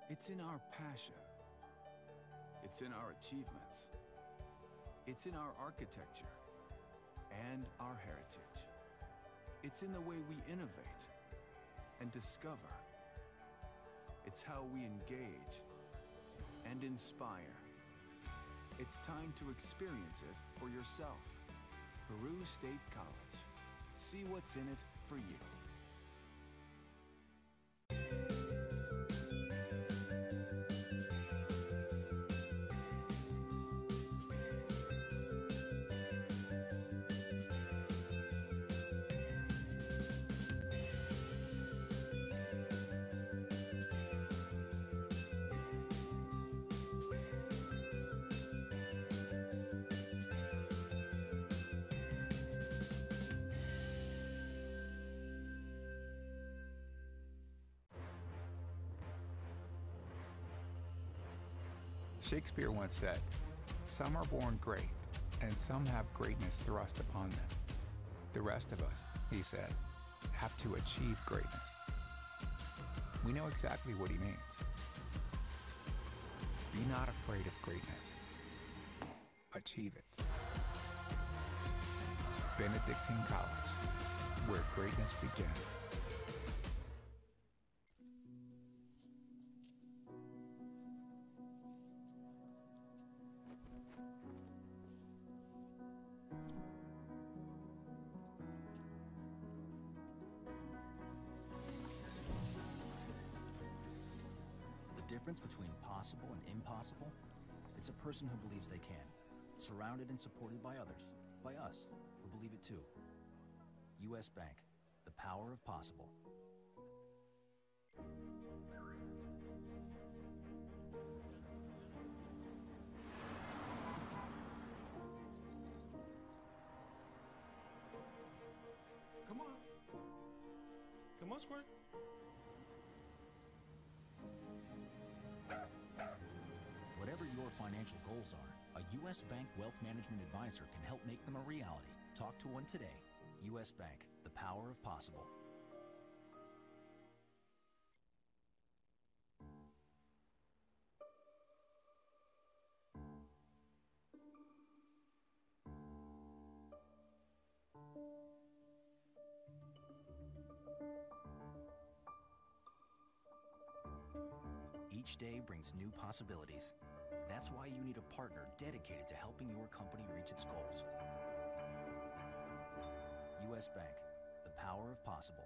It's in our passion. It's in our achievements. It's in our architecture and our heritage. It's in the way we innovate and discover. It's how we engage and inspire. It's time to experience it for yourself. Peru State College. See what's in it for you. Shakespeare once said, "Some are born great, and some have greatness thrust upon them. The rest of us," he said, "have to achieve greatness." We know exactly what he means. Be not afraid of greatness. Achieve it. Benedictine College, where greatness begins. The difference between possible and impossible, it's a person who believes they can, surrounded and supported by others, by us, who believe it too. U.S. Bank, the power of possible. Come on. Come on, Squirt. Whatever your financial goals are, a U.S. Bank Wealth Management Advisor can help make them a reality. Talk to one today. U.S. Bank, the power of possible. Each day brings new possibilities. That's why you need a partner dedicated to helping your company reach its goals. U.S. Bank, the power of possible.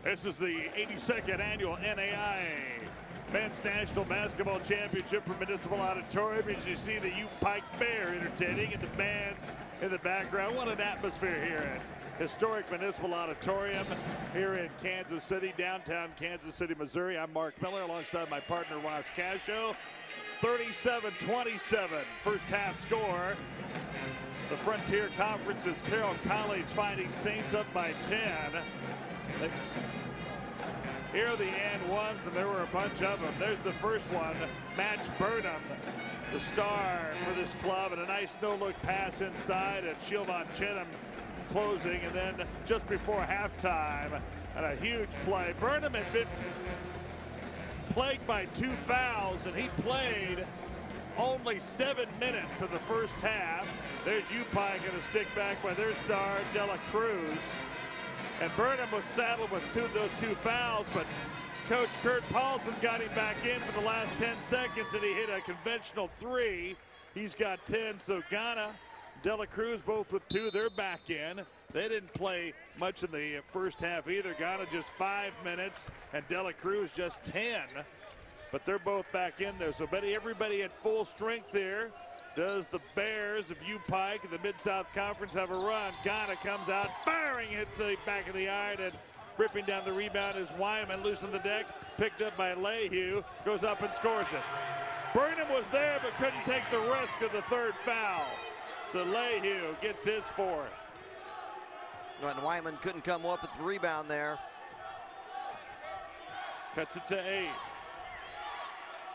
This is the 82nd annual NAIA Men's National Basketball Championship from Municipal Auditorium. As you see the U-Pike Bear entertaining and the bands in the background. What an atmosphere here at historic Municipal Auditorium here in Kansas City, downtown Kansas City, Missouri. I'm Mark Miller alongside my partner Ross Cascio. 37-27 first half score. The Frontier Conference's Carroll College fighting Saints up by 10. Here are the and ones, and there were a bunch of them. There's the first one, Match Burnham, the star for this club, and a nice no-look pass inside, and Shilvan Chenham closing, and then just before halftime, and a huge play. Burnham had been plagued by 2 fouls, and he played only 7 minutes of the first half. There's U-Pike and a stick back by their star, Dela Cruz. And Burnham was saddled with those 2 fouls, but Coach Kurt Paulson got him back in for the last 10 seconds, and he hit a conventional 3. He's got 10, so Ghana, Dela Cruz both with 2. They're back in. They didn't play much in the first half either. Ghana just 5 minutes, and Dela Cruz just 10. But they're both back in there, so everybody at full strength here. Does the Bears of U-Pike and the Mid-South Conference have a run? Ghana comes out, firing, hits the back of the iron, and ripping down the rebound is Wyman, loose on the deck, picked up by Lehue, goes up and scores it. Burnham was there but couldn't take the risk of the 3rd foul. So Lehue gets his 4th. And Wyman couldn't come up with the rebound there. Cuts it to 8.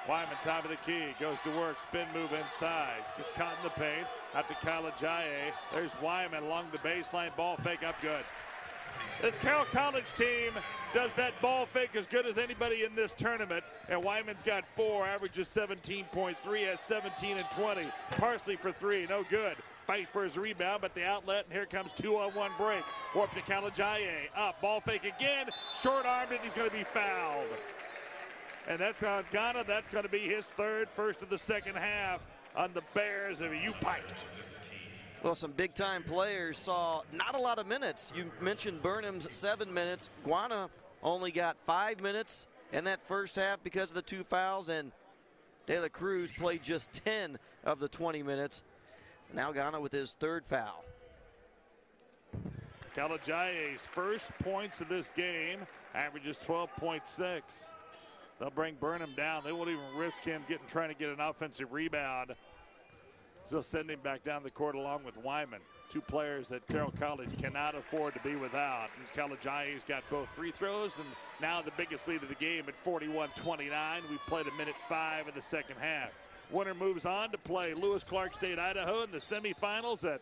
Wyman, top of the key, goes to work, spin move inside. Gets caught in the paint, out to Kalajaye. There's Wyman along the baseline, ball fake up good. This Carroll College team does that ball fake as good as anybody in this tournament, and Wyman's got 4, averages 17.3, has 17 and 20. Parsley for 3, no good. Fight for his rebound, but the outlet, and here comes 2-on-1 break. Warp to Kalajaye, up, ball fake again, short-armed, and he's going to be fouled. And that's on Ghana. That's going to be his 3rd, first of the second half on the Bears of U-Pike. Well, some big-time players saw not a lot of minutes. You mentioned Burnham's 7 minutes. Ghana only got 5 minutes in that first half because of the 2 fouls, and De La Cruz played just 10 of the 20 minutes. Now Ghana with his 3rd foul. Kalajaye's first points of this game, averages 12.6. They'll bring Burnham down. They won't even risk him trying to get an offensive rebound. So they'll send him back down the court along with Wyman. 2 players that Carroll College cannot afford to be without. And Kalajaye's got both free throws, and now the biggest lead of the game at 41-29. We played 1:05 in the second half. Winner moves on to play Lewis Clark State, Idaho in the semifinals at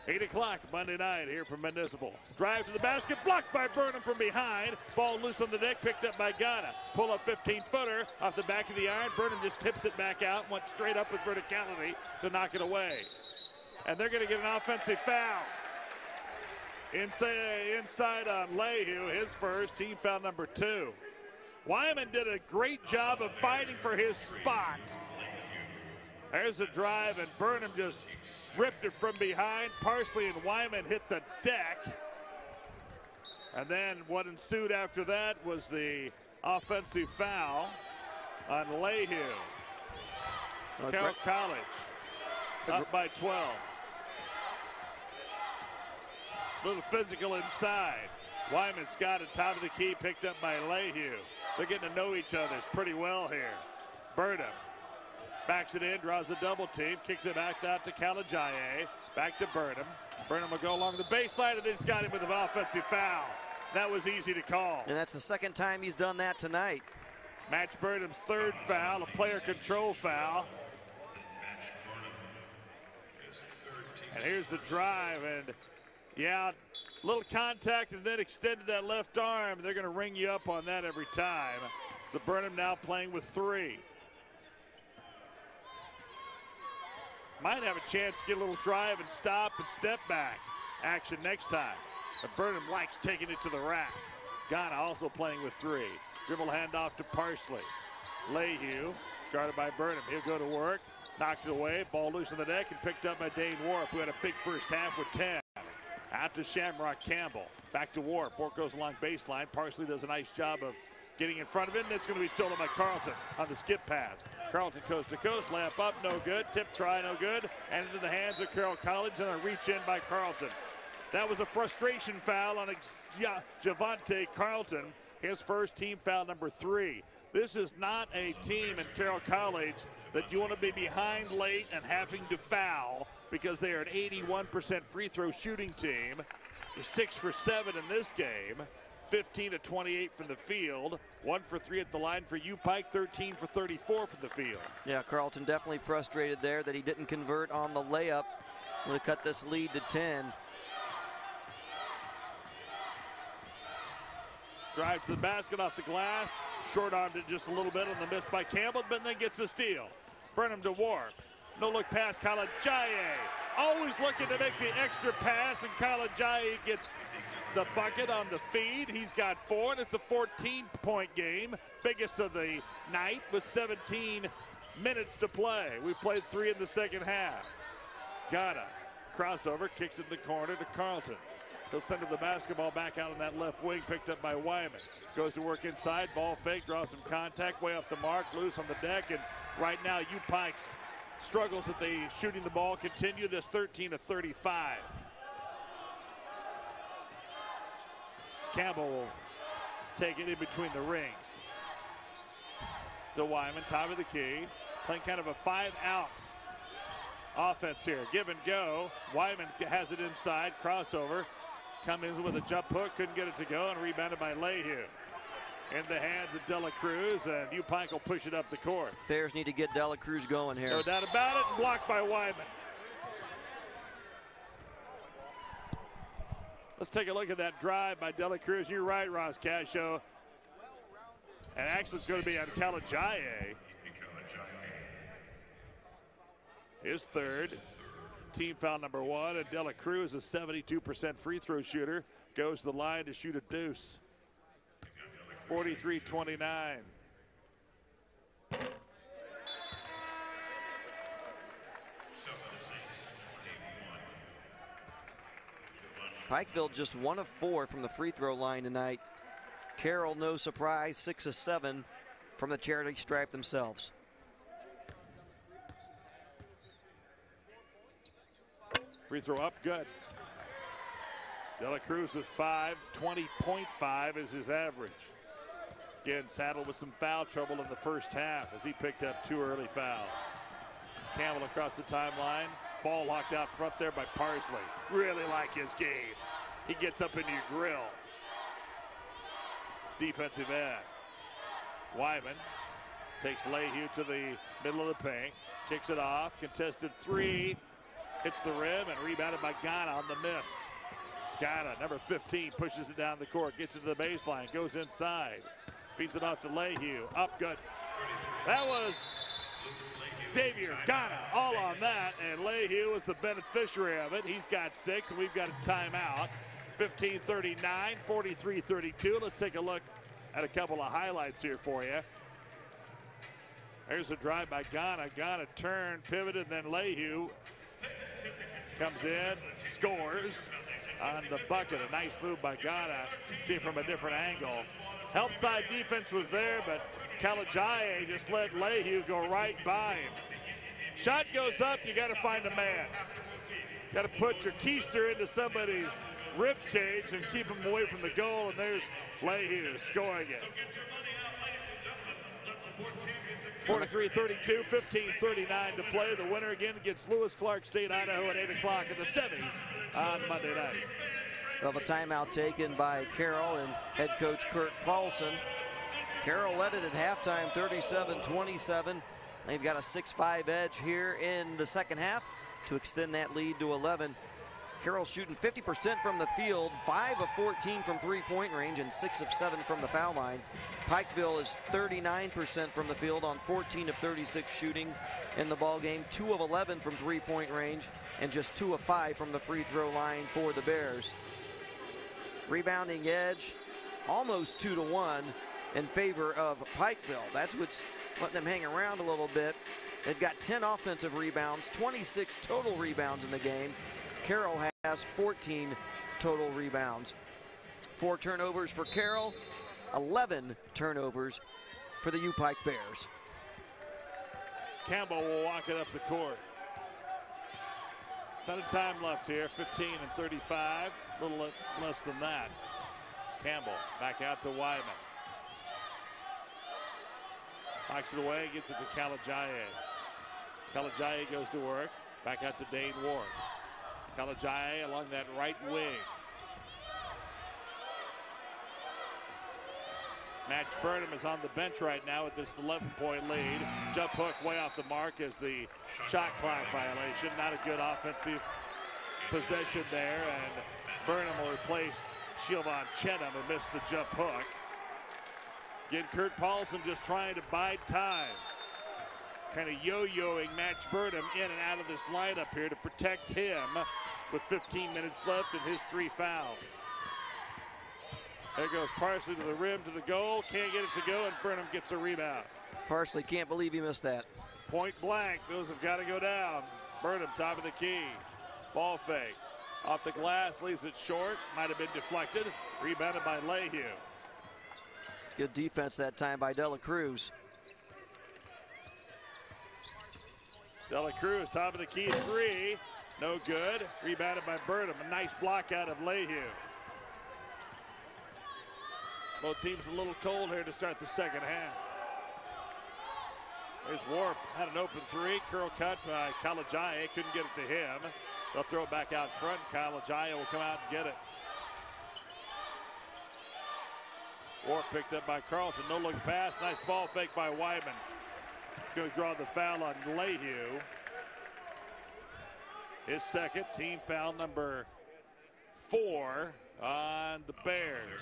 8 o'clock Monday night here from Municipal. Drive to the basket, blocked by Burnham from behind. Ball loose on the deck, picked up by Ghana. Pull up 15-footer off the back of the iron. Burnham just tips it back out, went straight up with verticality to knock it away. And they're going to get an offensive foul. Inside on Lehue, his first, team foul number 2. Wyman did a great job of fighting for his spot. There's a drive, and Burnham just ripped it from behind. Parsley and Wyman hit the deck. And then what ensued after that was the offensive foul on Lehue. Carroll College up by 12. Little physical inside. Wyman's got it, top of the key, picked up by Lehue. They're getting to know each other pretty well here. Burnham backs it in, draws a double team, kicks it back out to Kalajaye. Back to Burnham. Burnham will go along the baseline, and then he's got him with an offensive foul. That was easy to call. And that's the second time he's done that tonight. Match Burnham's third foul, a player control foul. And here's the drive, and yeah, little contact and then extended that left arm. They're going to ring you up on that every time. So Burnham now playing with 3. Might have a chance to get a little drive and stop and step back action next time. But Burnham likes taking it to the rack. Ghana also playing with 3. Dribble handoff to Parsley. Lehue, guarded by Burnham. He'll go to work, knocked it away, ball loose on the deck, and picked up by Dane Warp, who had a big first half with 10. Out to Shamrock Campbell. Back to Warp. Warp goes along baseline. Parsley does a nice job of getting in front of it, and it's going to be stolen by Carlton on the skip pass. Carlton coast to coast, layup up, no good. Tip try, no good. And into the hands of Carroll College, and a reach in by Carlton. That was a frustration foul on Javante Carlton, his first team foul number 3. This is not a team in Carroll College that you want to be behind late and having to foul, because they are an 81% free throw shooting team. They're 6 for 7 in this game. 15 of 28 from the field. 1 for 3 at the line for U-Pike. 13 for 34 from the field. Yeah, Carlton definitely frustrated there that he didn't convert on the layup. Would have cut this lead to 10. Drive to the basket off the glass. Short-armed it just a little bit on the miss by Campbell, but then gets a steal. Burnham to Warp. No-look pass, Kalajaye. Always looking to make the extra pass, and Kalajaye gets the bucket on the feed. He's got 4, and it's a 14-point game. Biggest of the night with 17 minutes to play. We played 3 in the second half. Ghana, crossover, kicks it in the corner to Carlton. He'll send the basketball back out on that left wing, picked up by Wyman. Goes to work inside, ball fake, draws some contact, way off the mark, loose on the deck, and right now U-Pike's struggles at the shooting the ball continue. This 13 of 35. Campbell will take it in between the rings. To Wyman, top of the key, playing kind of a 5-out offense here. Give and go. Wyman has it inside, crossover. Come in with a jump hook, couldn't get it to go, and rebounded by Lehue. In the hands of Dela Cruz, and U-Pike will push it up the court. Bears need to get Dela Cruz going here. No doubt about it, blocked by Wyman. Let's take a look at that drive by Dela Cruz. You're right, Ross Cascio. And actually it's going to be on Kalajaye. His third. Team foul number 1, and Dela Cruz, a 72% free throw shooter, goes to the line to shoot a deuce. 43-29. Pikeville just 1 of 4 from the free throw line tonight. Carroll, no surprise, 6 of 7 from the charity stripe themselves. Free throw up, good. Dela Cruz with 5, 20.5 is his average. Again, saddled with some foul trouble in the first half as he picked up 2 early fouls. Campbell across the timeline. Ball locked out front there by Parsley. Really like his game. He gets up in your grill. Defensive end. Wyman takes Lehue to the middle of the paint. Kicks it off. Contested 3. Hits the rim and rebounded by Ghana on the miss. Ghana, number 15, pushes it down the court, gets it to the baseline, goes inside. Feeds it off to Lehue. Up good. That was Xavier Ghana all on that, and Lehue was the beneficiary of it. He's got 6, and we've got a timeout. 15-39, 43-32. Let's take a look at a couple of highlights here for you. There's a drive by Ghana. Ghana turned, pivoted, and then Lehue comes in, scores on the bucket. A nice move by Ghana. See it from a different angle. Help side defense was there, but Kalajaye just let Lehue go right by him. Shot goes up, you got to find a man. Got to put your keister into somebody's rib cage and keep him away from the goal, and there's Lehue scoring it. 43-32, 15-39 to play. The winner again against Lewis Clark State, Idaho at 8 o'clock in the semis on Monday night. Well, the timeout taken by Carroll and head coach Kurt Paulson. Carroll led it at halftime, 37-27. They've got a 6-5 edge here in the second half to extend that lead to 11. Carroll shooting 50% from the field, 5 of 14 from three-point range, and 6 of 7 from the foul line. Pikeville is 39% from the field on 14 of 36 shooting in the ball game, 2 of 11 from three-point range, and just 2 of 5 from the free throw line for the Bears. Rebounding edge, almost 2-1 in favor of Pikeville. That's what's letting them hang around a little bit. They've got 10 offensive rebounds, 26 total rebounds in the game. Carroll has 14 total rebounds. 4 turnovers for Carroll, 11 turnovers for the U-Pike Bears. Campbell will walk it up the court. Ton of time left here, 15 and 35, a little less than that. Campbell back out to Wyman. Knocks it away, gets it to Kalajaye. Kalajaye goes to work, back out to Dane Ward. Kalajaye along that right wing. Matt Burnham is on the bench right now with this 11-point lead. Jump hook way off the mark is the shot clock violation. Not a good offensive possession there, and Burnham will replace Siobhan Chenham, who missed the jump hook. Again, Kurt Paulson just trying to bide time. Kind of yo-yoing Matt Burnham in and out of this lineup here to protect him with 15 minutes left and his 3 fouls. There goes Parsley to the rim, to the goal. Can't get it to go, and Burnham gets a rebound. Parsley can't believe he missed that. Point blank. Those have got to go down. Burnham, top of the key. Ball fake. Off the glass, leaves it short. Might have been deflected. Rebounded by Lehue. Good defense that time by Dela Cruz. Dela Cruz, top of the key, 3. No good. Rebounded by Burnham. A nice block out of Lehue. Both teams a little cold here to start the second half. There's Warp, had an open 3. Curl cut by Kalajaye, couldn't get it to him. They'll throw it back out front. Kalajaye will come out and get it. Warp picked up by Carlton, no look pass. Nice ball fake by Wyman. He's going to draw the foul on Lehue. His second, team foul number 4 on the Bears.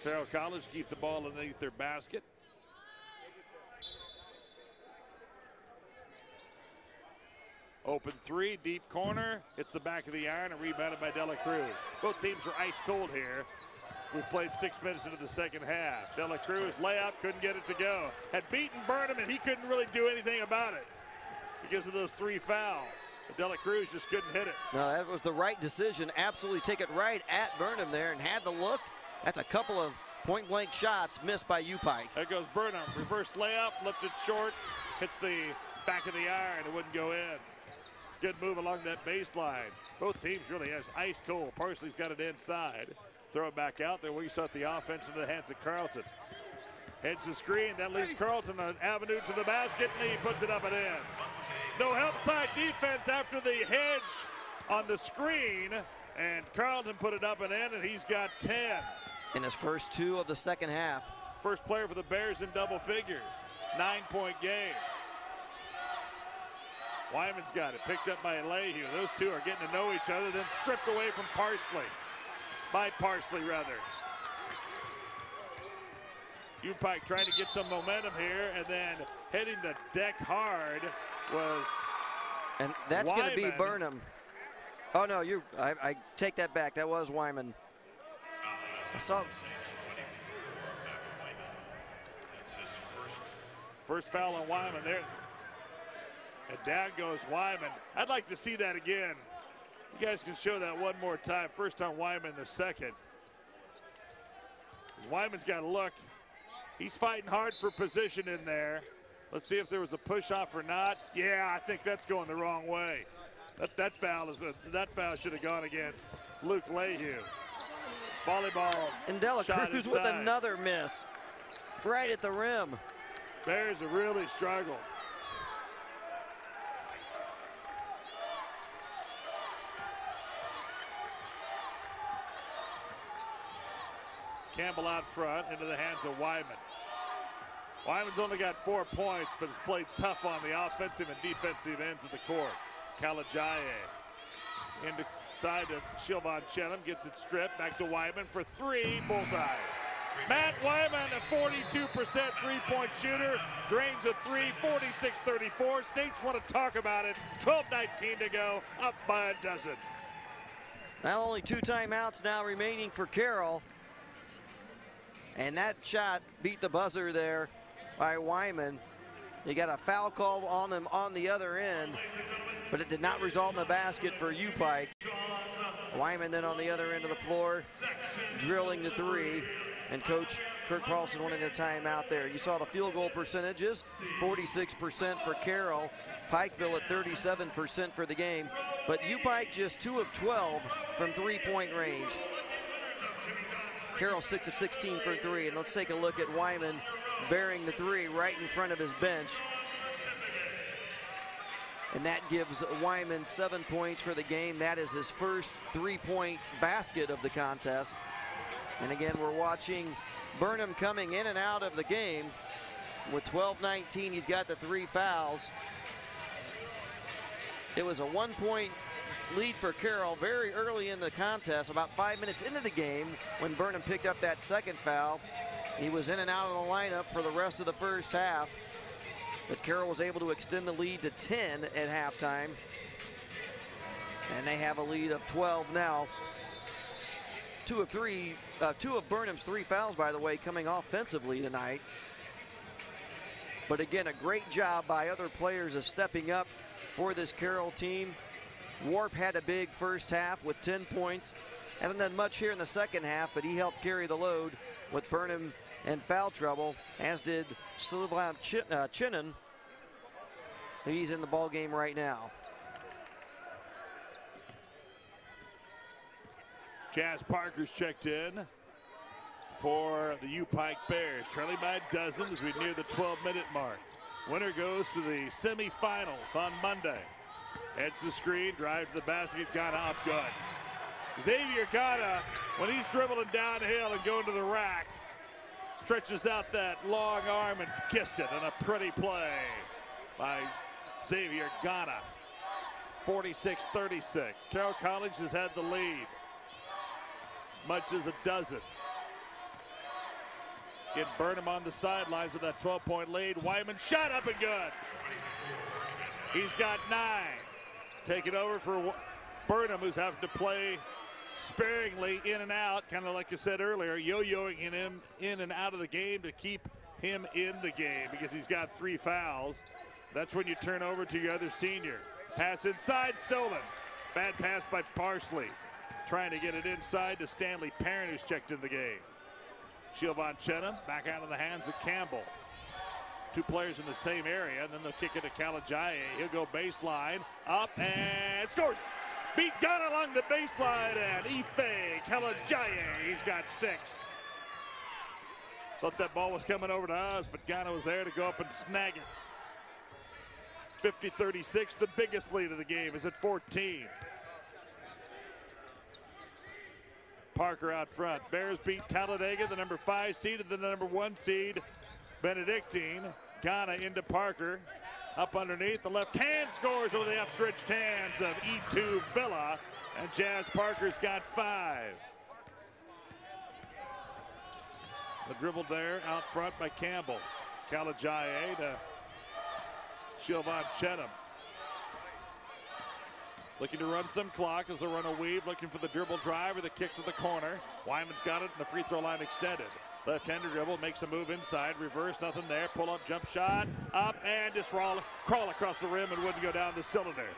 Carroll College keep the ball underneath their basket. Open 3, deep corner. Hits the back of the iron and rebounded by Dela Cruz. Both teams are ice cold here. We've played 6 minutes into the second half. Dela Cruz layup, couldn't get it to go. Had beaten Burnham and he couldn't really do anything about it because of those 3 fouls. But Dela Cruz just couldn't hit it. No, that was the right decision. Absolutely take it right at Burnham there and had the look. That's a couple of point-blank shots missed by U-Pike. There goes Burnham. Reverse layup, lifted short, hits the back of the iron. It wouldn't go in. Good move along that baseline. Both teams really has ice cold. Parsley's got it inside. Throw it back out there. We saw the offense into the hands of Carlton. Heads the screen. That leaves Carlton an avenue to the basket, and he puts it up and in. No help side defense after the hedge on the screen, and Carlton put it up and in, and he's got 10. In his first 2 of the second half. First player for the Bears in double figures. 9-point game. Wyman's got it, picked up by Lehue. Those two are getting to know each other, then stripped away from Parsley. By Parsley, rather. U-Pike trying to get some momentum here, and then hitting the deck hard was And that's going to be Burnham. Oh, no, I take that back. That was Wyman. I saw. First foul on Wyman there. And down goes Wyman. I'd like to see that again. You guys can show that one more time. First on Wyman, the second. Wyman's got to look. He's fighting hard for position in there. Let's see if there was a push off or not. Yeah, I think that's going the wrong way. That foul should have gone against Luke Lehue. Volleyball. And Dela Cruz with another miss. Right at the rim. Bears have really struggled. Campbell out front into the hands of Wyman. Wyman's only got 4 points, but has played tough on the offensive and defensive ends of the court. Kalajaye inside to Sylvan Chenum, gets it stripped, back to Wyman for three, bullseye. Matt Wyman, a 42% three-point shooter, drains a three, 46-34. Saints want to talk about it. 12:19 to go, up by a dozen. Now only 2 timeouts now remaining for Carroll. And that shot beat the buzzer there by Wyman. They got a foul call on him on the other end, but it did not result in a basket for U-Pike. Wyman then on the other end of the floor, drilling the three, and Coach Kurt Paulson wanting the timeout there. You saw the field goal percentages, 46% for Carroll, Pikeville at 37% for the game, but U-Pike just 2 of 12 from three-point range. Carroll 6 of 16 for three, and let's take a look at Wyman bearing the three right in front of his bench. And that gives Wyman 7 points for the game. That is his first three-point basket of the contest. And again, we're watching Burnham coming in and out of the game. With 12:19, he's got the 3 fouls. It was a 1-point lead for Carroll very early in the contest, about 5 minutes into the game when Burnham picked up that second foul. He was in and out of the lineup for the rest of the first half, but Carroll was able to extend the lead to 10 at halftime, and they have a lead of 12 now. Two of Burnham's 3 fouls, by the way, coming offensively tonight. But again, a great job by other players of stepping up for this Carroll team. Warp had a big first half with 10 points. Hasn't done much here in the second half, but he helped carry the load with Burnham in foul trouble, as did Sylvan Chenum. He's in the ball game right now. Jazz Parker's checked in for the U-Pike Bears, trailing by a dozen as we near the 12-minute mark. Winner goes to the semifinals on Monday. Heads the screen, drives to the basket, got up good. Xavier Gana, when he's dribbling downhill and going to the rack, stretches out that long arm and kissed it on a pretty play by Xavier Gana. 46-36. Carroll College has had the lead as much as a dozen. Get Burnham on the sidelines with that 12-point lead. Wyman shot up and good. He's got 9. Take it over for Burnham, who's having to play sparingly in and out, kind of like you said earlier, yo-yoing him in and out of the game to keep him in the game because he's got 3 fouls. That's when you turn over to your other senior. Pass inside, stolen. Bad pass by Parsley. Trying to get it inside to Stanley Perrin, who's checked in the game. Sylvan Chenum back out of the hands of Campbell. 2 players in the same area, and then they'll kick it to Kalajaye. He'll go baseline, up, and scores. Beat Ghana along the baseline, and Ife Kalajaye, he's got 6. Thought that ball was coming over to us, but Ghana was there to go up and snag it. 50-36, the biggest lead of the game is at 14. Parker out front. Bears beat Talladega, the number 5 seed, and the number 1 seed, Benedictine. Ghana into Parker. Up underneath, the left hand scores over the outstretched hands of E2 Villa, and Jazz Parker's got 5. The dribble there out front by Campbell. Kalajaye to Sylvan Chenum. Looking to run some clock as they run a weave, looking for the dribble drive or the kick to the corner. Wyman's got it, and the free throw line extended. Left-hander dribble, makes a move inside, reverse, nothing there, pull-up, jump shot, up, and just crawl across the rim and wouldn't go down the cylinder.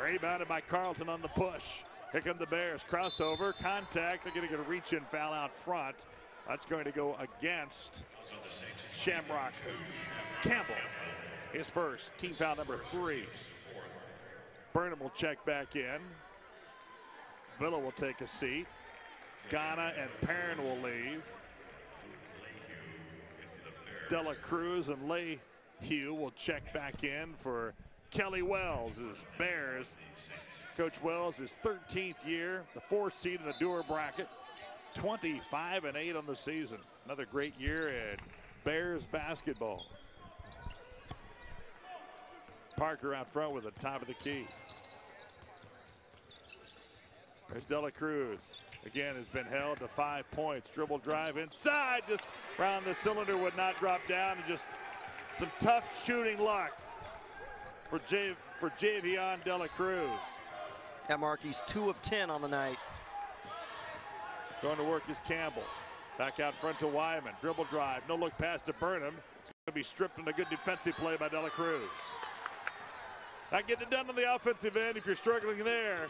Rebounded by Carlton on the push. Here come the Bears, crossover, contact, they're going to get a reach-in foul out front. That's going to go against Shamrock Campbell. His first, team foul number 3. Burnham will check back in. Villa will take a seat. Ghana and Perrin will leave. Dela Cruz and Hugh will check back in for Kelly Wells as Bears. Coach Wells, his 13th year, the 4th seed in the Dewar bracket. 25-8 on the season. Another great year in Bears basketball. Parker out front with the top of the key. There's Dela Cruz. Again, has been held to 5 points. Dribble drive inside, just around the cylinder, would not drop down, and just some tough shooting luck for Javion Dela Cruz. Yeah, Mark, he's 2 of 10 on the night. Going to work is Campbell. Back out front to Wyman. Dribble drive, no look pass to Burnham. It's going to be stripped in a good defensive play by Dela Cruz. Not getting it done on the offensive end if you're struggling there.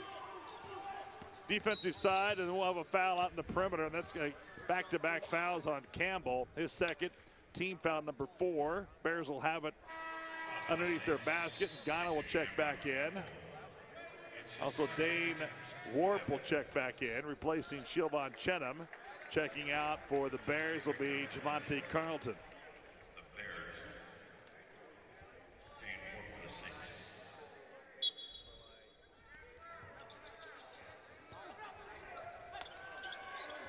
Defensive side, and we'll have a foul out in the perimeter, and that's going to back-to-back fouls on Campbell. His second, team foul number 4. Bears will have it underneath their basket. Ghana will check back in. Also, Dane Warp will check back in, replacing Shilvon Chenham. Checking out for the Bears will be Javante Carlton.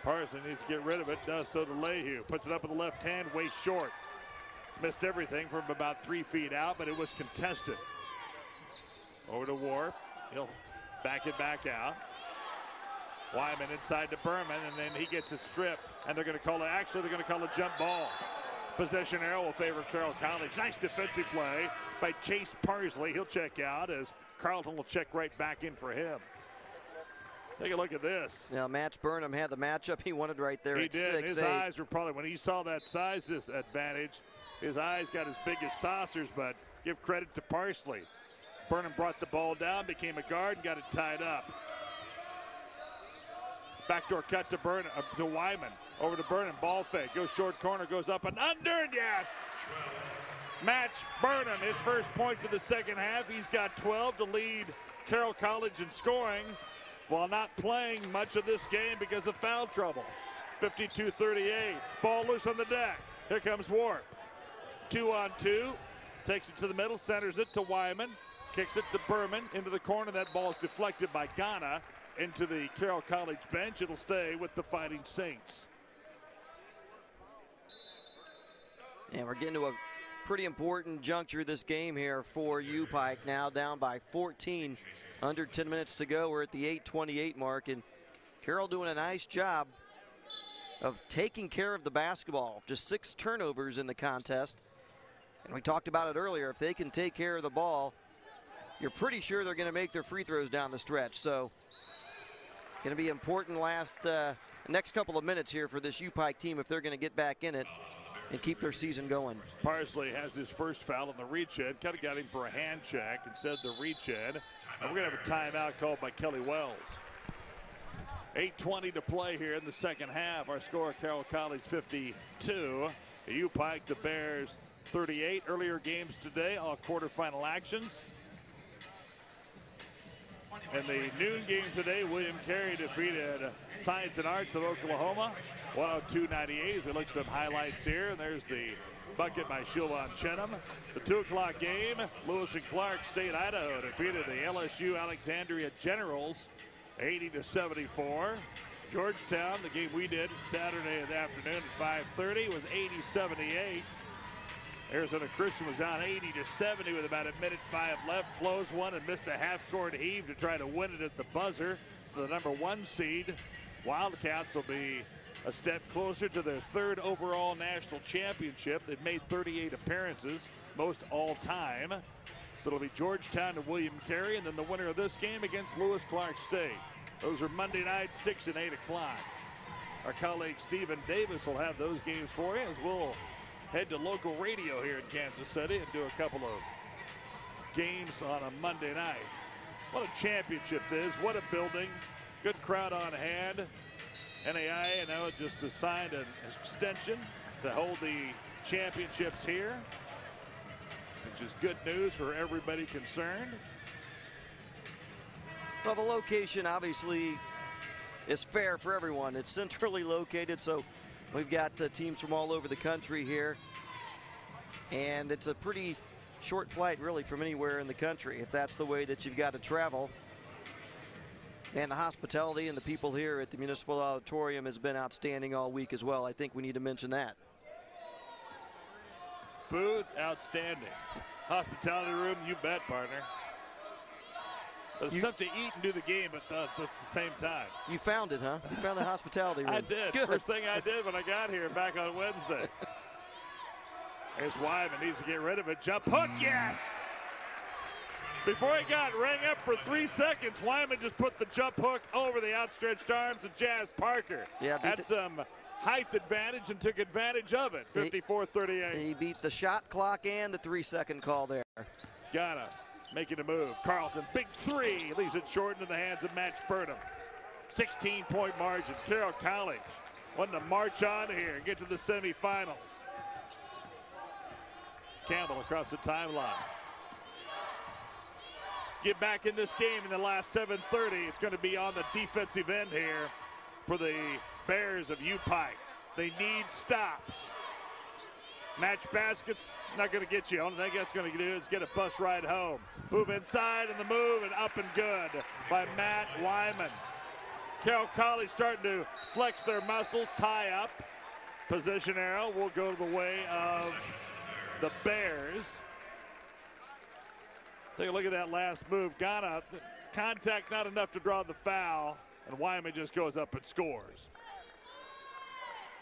Parson needs to get rid of it, does so to Lehue. Puts it up with the left hand, way short. Missed everything from about 3 feet out, but it was contested. Over to Warp. He'll back it back out. Wyman inside to Berman, and then he gets a strip, and they're going to call it, actually they're going to call a jump ball. Possession arrow will favor Carroll College. Nice defensive play by Chase Parsley. He'll check out as Carlton will check right back in for him. Take a look at this. Yeah, Match Burnham had the matchup he wanted right there. He did. His eyes were probably, when he saw that size disadvantage, his eyes got as big as saucers, but give credit to Parsley. Burnham brought the ball down, became a guard, and got it tied up. Backdoor cut to Burnham, to Wyman. Over to Burnham, ball fake, goes short corner, goes up and under, and yes! Match Burnham, his first points of the second half. He's got 12 to lead Carroll College in scoring, while not playing much of this game because of foul trouble. 52-38. Ball loose on the deck. Here comes Warp. 2-on-2. Takes it to the middle, centers it to Wyman. Kicks it to Berman into the corner. That ball is deflected by Ghana into the Carroll College bench. It'll stay with the Fighting Saints. And we're getting to a pretty important juncture this game here for U-Pike. Now down by 14. Under 10 minutes to go. We're at the 8:28 mark, and Carroll doing a nice job of taking care of the basketball. Just 6 turnovers in the contest. And we talked about it earlier. If they can take care of the ball, you're pretty sure they're going to make their free throws down the stretch. So going to be important next couple of minutes here for this U-Pike team if they're going to get back in it and keep their season going. Parsley has his first foul on the reach in. Kind of got him for a hand check instead of the reach in. And we're going to have a timeout called by Kelly Wells. 8:20 to play here in the second half. Our score, Carroll College 52. U-Pike, the Bears 38. Earlier games today, all quarterfinal actions. In the noon game today, William Carey defeated Science and Arts of Oklahoma 102-98. We look at some highlights here, and there's the bucket by Shilvon Chenham. The 2 o'clock game, Lewis and Clark State, Idaho defeated the LSU Alexandria Generals 80-74. Georgetown, the game we did Saturday in the afternoon at 5:30, was 80-78. Arizona Christian was down 80-70 with about 1:05 left. Closed one and missed a half-court heave to try to win it at the buzzer. So the number 1 seed, Wildcats, will be a step closer to their 3rd overall national championship. They've made 38 appearances, most all time. So it'll be Georgetown and William Carey, and then the winner of this game against Lewis Clark State. Those are Monday night, 6 and 8 o'clock. Our colleague Stephen Davis will have those games for you as we'll head to local radio here in Kansas City and do a couple of games on a Monday night. What a championship this is. What a building. Good crowd on hand. NAIA now just assigned an extension to hold the championships here, which is good news for everybody concerned. Well, the location obviously is fair for everyone. It's centrally located, so we've got teams from all over the country here. And it's a pretty short flight, really, from anywhere in the country, if that's the way that you've got to travel. And the hospitality and the people here at the Municipal Auditorium has been outstanding all week as well. I think we need to mention that. Food, outstanding. Hospitality room, you bet, partner. It's tough to eat and do the game at the same time. You found it, huh? You found the hospitality room. I did. Good. First thing I did when I got here back on Wednesday. There's Wyman, needs to get rid of it. Jump hook, yes! Before it got rang up for 3 seconds, Wyman just put the jump hook over the outstretched arms of Jazz Parker. Yeah, had some height advantage and took advantage of it. 54-38. He beat the shot clock and the 3-second call there. Ghana making a move. Carlton, big three, leaves it short into the hands of Matt Burnham. 16-point margin. Carroll College wanting to march on here and get to the semifinals. Campbell across the timeline. Get back in this game in the last 7:30. It's going to be on the defensive end here for the Bears of U-Pike. They need stops. Match baskets, not going to get you. Only thing that's going to do is get a bus ride home. Move inside and the move and up and good by Matt Wyman. Carroll College starting to flex their muscles, tie up. Position arrow will go the way of the Bears. Take a look at that last move. Ghana, contact not enough to draw the foul, and Wyman just goes up and scores.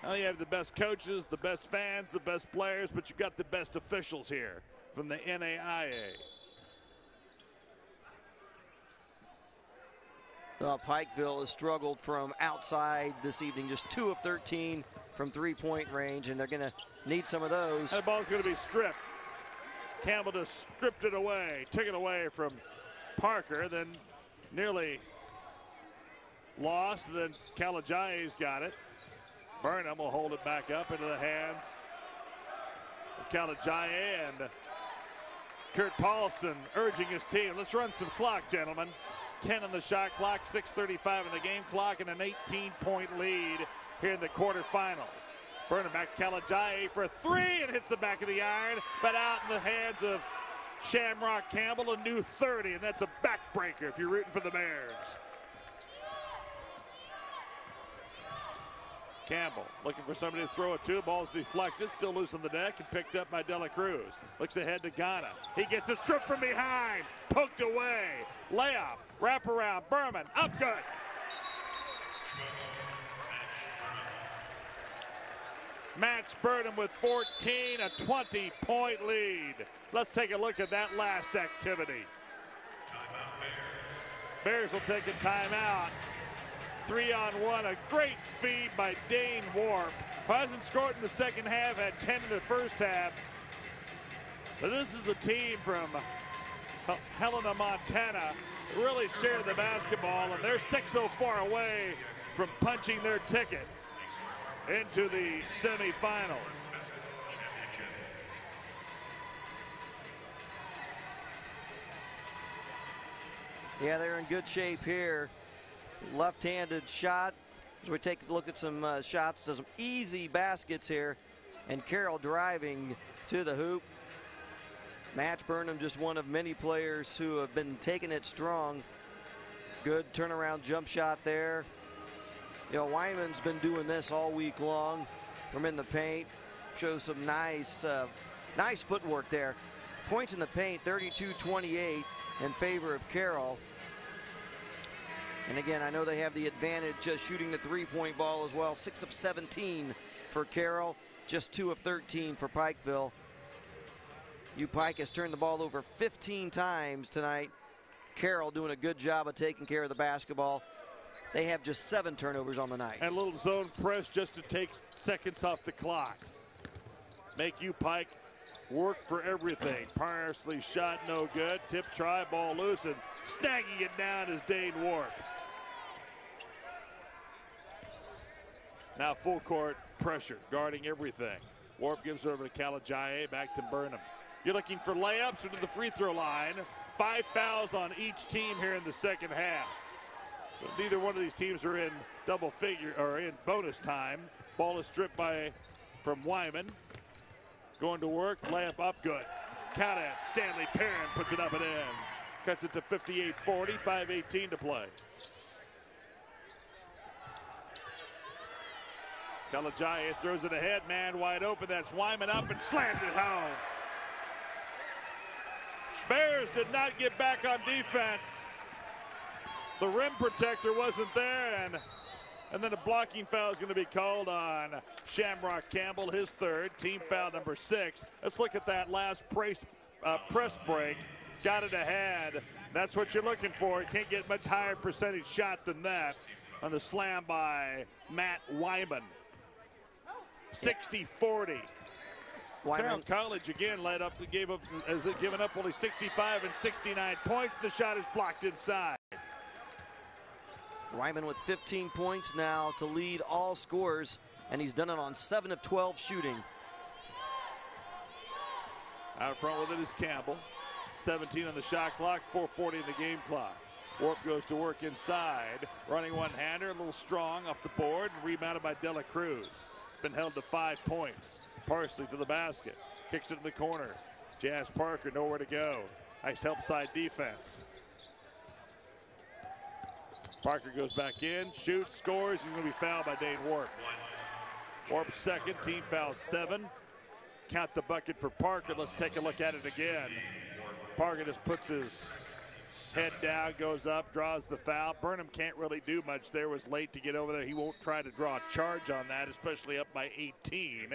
Now you have the best coaches, the best fans, the best players, but you've got the best officials here from the NAIA. Pikeville has struggled from outside this evening, just 2 of 13 from three-point range, and they're going to need some of those. That ball's going to be stripped. Campbell just stripped it away, took it away from Parker, then nearly lost. Then Kalajaye's got it. Burnham will hold it back up into the hands of Kalajaye, and Kurt Paulson urging his team. Let's run some clock, gentlemen. 10 on the shot clock, 6:35 in the game clock, and an 18-point lead here in the quarterfinals. Burnham back Kalajaye for a three and hits the back of the iron, but out in the hands of Shamrock Campbell, a new 30, and that's a backbreaker if you're rooting for the Bears. Campbell looking for somebody to throw it to. Ball's deflected, still loose on the deck, and picked up by Dela Cruz. Looks ahead to Ghana. He gets a strip from behind, poked away. Layup, wrap around, Berman, up good. Match Burnham with 14, a 20-point lead. Let's take a look at that last activity. Bears will take a timeout. 3-on-1, a great feed by Dane Warp. Hasn't scored in the second half, had 10 in the first half. But this is a team from Helena, Montana, really share the basketball, and they're 6 so far away from punching their ticket into the semifinals. Yeah, they're in good shape here. Left-handed shot. As we take a look at some shots, some easy baskets here, and Carroll driving to the hoop. Match Burnham, just one of many players who have been taking it strong. Good turnaround jump shot there. You know, Wyman's been doing this all week long from in the paint. Shows some nice footwork there. Points in the paint, 32-28 in favor of Carroll. And again, I know they have the advantage just shooting the three-point ball as well. 6 of 17 for Carroll, just 2 of 13 for Pikeville. U-Pike has turned the ball over 15 times tonight. Carroll doing a good job of taking care of the basketball. They have just 7 turnovers on the night. And a little zone press just to take seconds off the clock. Make U-Pike work for everything. Parsley shot no good. Tip try, ball loose, and snagging it down is Dane Warp. Now full court pressure, guarding everything. Warp gives over to Kalajaye, back to Burnham. You're looking for layups or to the free throw line. 5 fouls on each team here in the second half. So neither one of these teams are in double figure or in bonus time. Ball is stripped from Wyman. Going to work, layup up, good. Count it, Stanley Perrin puts it up and in. Cuts it to 58-40, 5:18 to play. Kalajaya throws it ahead, man wide open. That's Wyman up and slammed it home. Bears did not get back on defense. The rim protector wasn't there, and then a blocking foul is going to be called on Shamrock Campbell, his third, team foul number 6. Let's look at that last press break. Got it ahead. That's what you're looking for. You can't get much higher percentage shot than that on the slam by Matt Wyman. 60-40. Carroll College again has given up only 65 and 69 points. The shot is blocked inside. Wyman with 15 points now to lead all scorers, and he's done it on 7 of 12 shooting. Out front with it is Campbell. 17 on the shot clock, 4:40 in the game clock. Warp goes to work inside. Running one-hander, a little strong off the board, rebounded by Dela Cruz. Been held to 5 points. Parsley to the basket. Kicks it in the corner. Jazz Parker nowhere to go. Nice help side defense. Parker goes back in, shoots, scores. He's going to be fouled by Dane Warp. Warp second, team foul 7. Count the bucket for Parker. Let's take a look at it again. Parker just puts his head down, goes up, draws the foul. Burnham can't really do much there. Was late to get over there. He won't try to draw a charge on that, especially up by 18.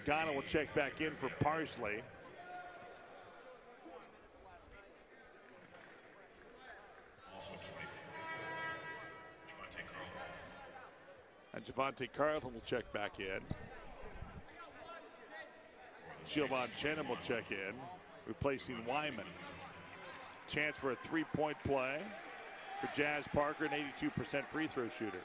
Ghana will check back in for Parsley. And Javante Carlton will check back in. Siobhan Chenham will check in, replacing Wyman. Chance for a three-point play for Jazz Parker, an 82% free throw shooter.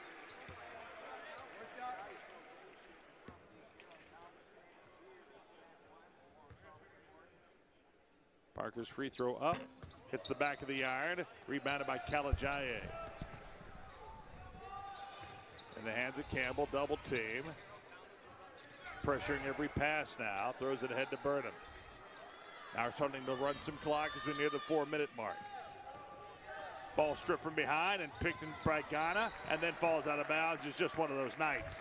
Parker's free throw up, hits the back of the iron, rebounded by Kalajaya. In the hands of Campbell, double team. Pressuring every pass now, throws it ahead to Burnham. Now starting to run some clock as we near the 4-minute mark. Ball stripped from behind and picked by Ghana and then falls out of bounds. It's just one of those nights.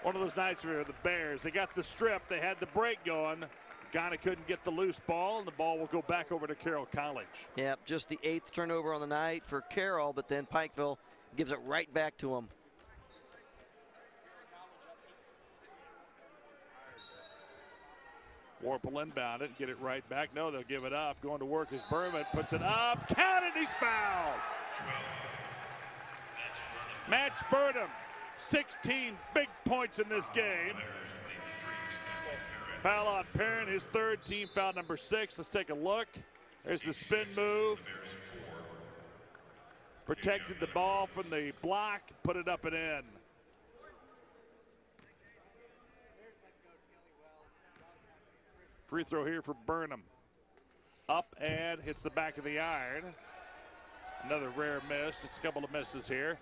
One of those nights for the Bears. They got the strip, they had the break going. Ghana couldn't get the loose ball, and the ball will go back over to Carroll College. Yep, just the 8th turnover on the night for Carroll, but then Pikeville gives it right back to him. Warp will inbound it, get it right back. No, they'll give it up. Going to work is Berman, puts it up, counted, he's fouled. Match Burnham, 16 big points in this game. Foul on Perrin, his third, team foul number 6. Let's take a look. There's the spin move. Protected the ball from the block, put it up and in. Free throw here for Burnham. Up and hits the back of the iron. Another rare miss, just a couple of misses here.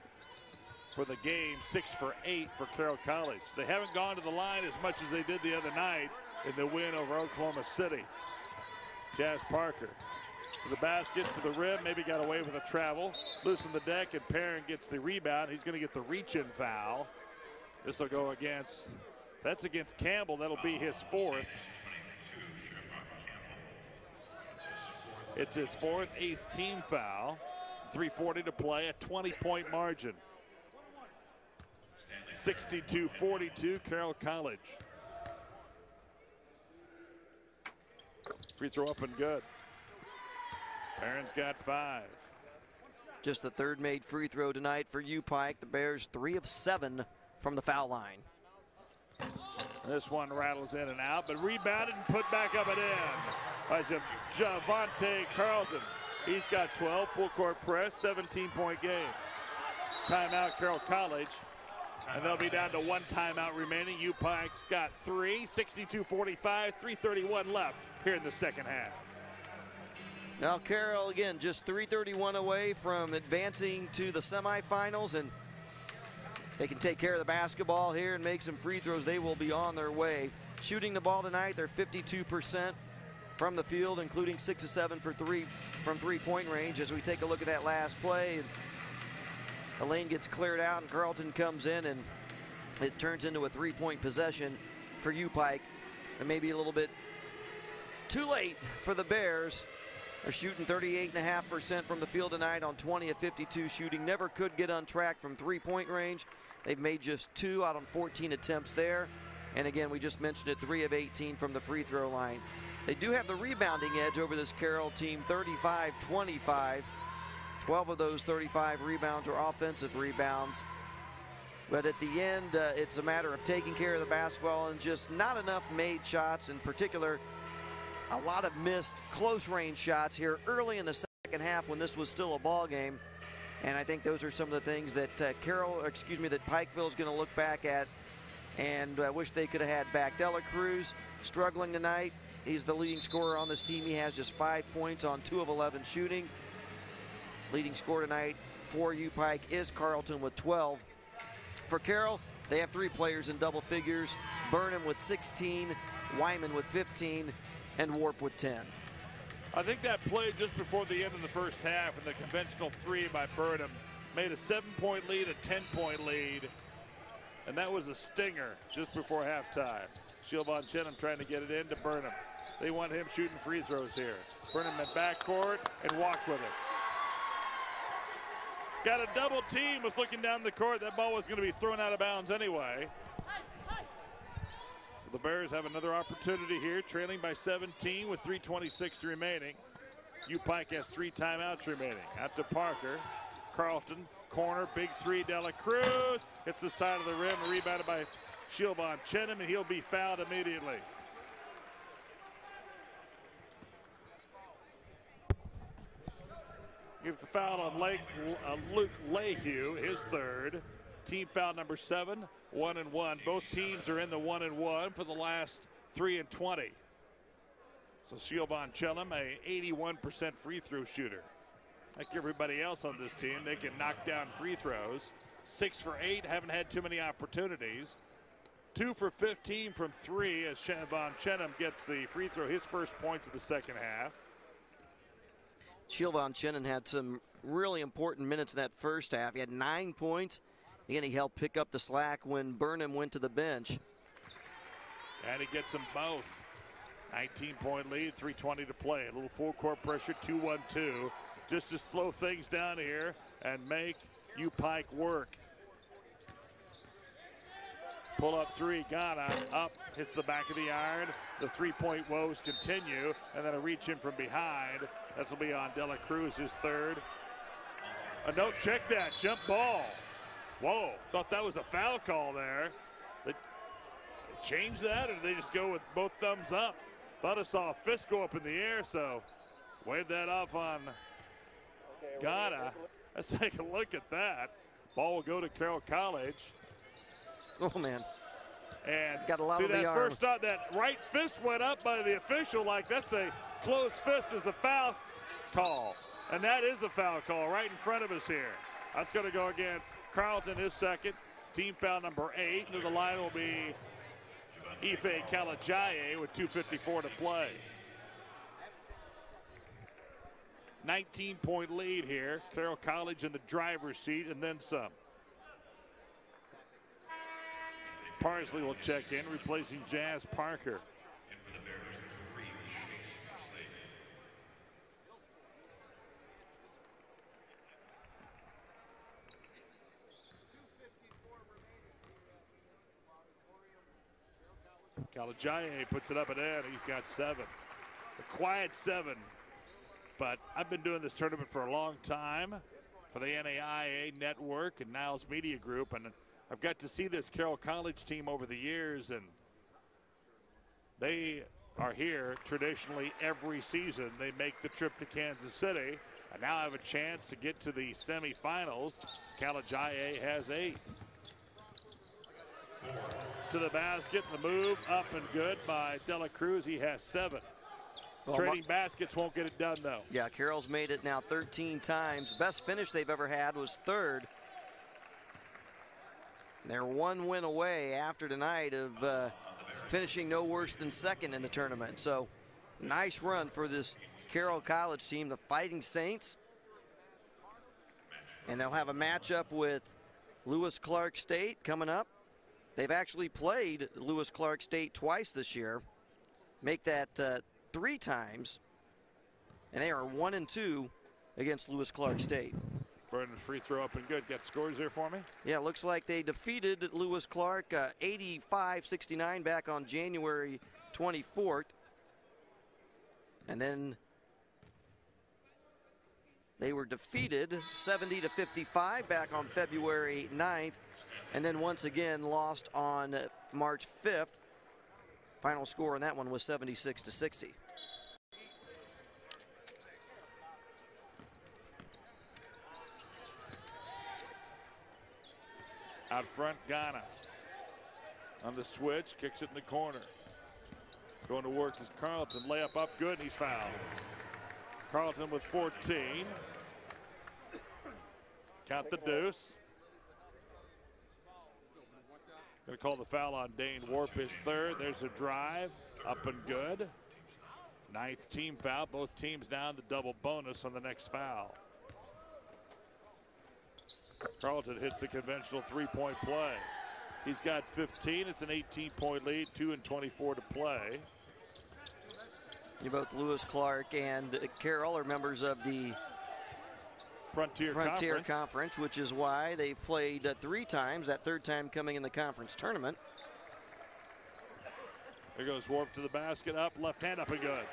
For the game, 6 for 8 for Carroll College. They haven't gone to the line as much as they did the other night in the win over Oklahoma City. Jazz Parker to the basket, to the rim, maybe got away with a travel. Loosen the deck, and Perrin gets the rebound. He's going to get the reach-in foul. This will go against, that's against Campbell. That'll be his 4th. It's his 4th, 8th team foul. 3:40 to play, a 20-point margin. 62-42, Carroll College. Free throw up and good. Perrin's got 5. Just the 3rd made free throw tonight for Pike. The Bears 3 of 7 from the foul line. This one rattles in and out, but rebounded and put back up and in by Javante Carlton. He's got 12, full court press, 17-point game. Timeout, Carroll College. And they'll be down to 1 timeout remaining. Pike's got 3, 62-45, 3:31 left here in the second half. Now Carroll, again, just 3:31 away from advancing to the semifinals, and they can take care of the basketball here and make some free throws. They will be on their way. Shooting the ball tonight, they're 52% from the field, including 6 of 7 for 3 from three-point range. As we take a look at that last play, the lane gets cleared out and Carlton comes in and it turns into a 3-point possession for U-Pike. And maybe a little bit too late for the Bears. They're shooting 38.5% from the field tonight on 20 of 52 shooting. Never could get on track from 3-point range. They've made just 2 out on 14 attempts there. And again, we just mentioned it, 3 of 18 from the free throw line. They do have the rebounding edge over this Carroll team, 35-25. 12 of those 35 rebounds are offensive rebounds. But at the end, it's a matter of taking care of the basketball and just not enough made shots. In particular, a lot of missed close-range shots here early in the second half when this was still a ball game. And I think those are some of the things that that Pikeville is going to look back at, and I wish they could have had back. Dela Cruz struggling tonight. He's the leading scorer on this team. He has just 5 points on 2 of 11 shooting. Leading scorer tonight for U-Pike is Carlton with 12. For Carroll, they have 3 players in double figures. Burnham with 16, Wyman with 15, and Warp with 10. I think that play just before the end of the first half and the conventional 3 by Burnham made a 7-point lead a 10-point lead. And that was a stinger just before halftime. Siobhan Chenham trying to get it into Burnham. They want him shooting free throws here. Burnham in backcourt and walked with it. Got a double team, was looking down the court. That ball was going to be thrown out of bounds anyway. So the Bears have another opportunity here, trailing by 17 with 3:26 remaining. U-Pike has 3 timeouts remaining. Out to Parker. Carlton, corner, big 3, Dela Cruz. Hits the side of the rim, rebounded by Siobhan Chenham, and he'll be fouled immediately. Give the foul on Luke Lehue, his 3rd. Team foul number 7, 1-1. Both teams are in the 1-1 for the last 3 and 20. So Siobhan Chenham, a 81% free throw shooter. Like everybody else on this team, they can knock down free throws. 6 for 8, haven't had too many opportunities. 2 for 15 from 3 as Siobhan Chenham gets the free throw, his first points of the second half. Siobhan Chenham had some really important minutes in that first half. He had 9 points. Again, he helped pick up the slack when Burnham went to the bench. And he gets them both. 19-point lead, 3:20 to play. A little full court pressure, 2-1-2. Just to slow things down here and make U-Pike work. Pull up 3, Ghana up, hits the back of the iron. The 3-point woes continue, and then a reach in from behind. This will be on Dela Cruz, his 3rd. A note, check that, jump ball. Whoa, thought that was a foul call there. They change that, or did they just go with both thumbs up? Thought I saw a fist go up in the air, so wave that off on Ghana. Let's take a look at that. Ball will go to Carroll College. Oh, man. And got a lot see of that the arm. first shot, that right fist went up by the official like that's a closed fist is a foul call. And that is a foul call right in front of us here. That's going to go against Carlton, his 2nd. Team foul number 8. And the line will be Ife Kalajaye with 2:54 to play. 19-point lead here. Carroll College in the driver's seat and then some. Parsley will check in, replacing Jazz Parker. Kalajaye puts it up and in. He's got 7. A quiet 7. But I've been doing this tournament for a long time for the NAIA Network and Niles Media Group, and I've got to see this Carroll College team over the years, and they are here traditionally every season. They make the trip to Kansas City, and now have a chance to get to the semifinals. Kalajaye has 8. To the basket, the move up and good by Dela Cruz. He has 7. Well, trading baskets won't get it done, though. Yeah, Carroll's made it now 13 times. Best finish they've ever had was 3rd. They're 1 win away after tonight of finishing no worse than 2nd in the tournament. So nice run for this Carroll College team, the Fighting Saints. And they'll have a matchup with Lewis Clark State coming up. They've actually played Lewis Clark State twice this year. Make that 3 times. And they are 1-2 against Lewis Clark State. Burnham's free throw up and good. Got scores there for me? Yeah, looks like they defeated Lewis Clark 85-69 back on January 24th. And then they were defeated 70-55 back on February 9th. And then once again lost on March 5th. Final score on that one was 76-60. Out front, Ghana. On the switch, kicks it in the corner. Going to work is Carlton. Layup up good, and he's fouled. Carlton with 14. Count the deuce. Going to call the foul on Dane Warp, his third. There's a drive, up and good. 9th team foul. Both teams down the double bonus on the next foul. Carlton hits the conventional 3-point play. He's got 15. It's an 18-point lead, 2:24 to play. Both Lewis Clark and Carroll are members of the Frontier Conference, which is why they've played 3 times, that 3rd time coming in the conference tournament. There goes Warp to the basket, up, left hand up and good.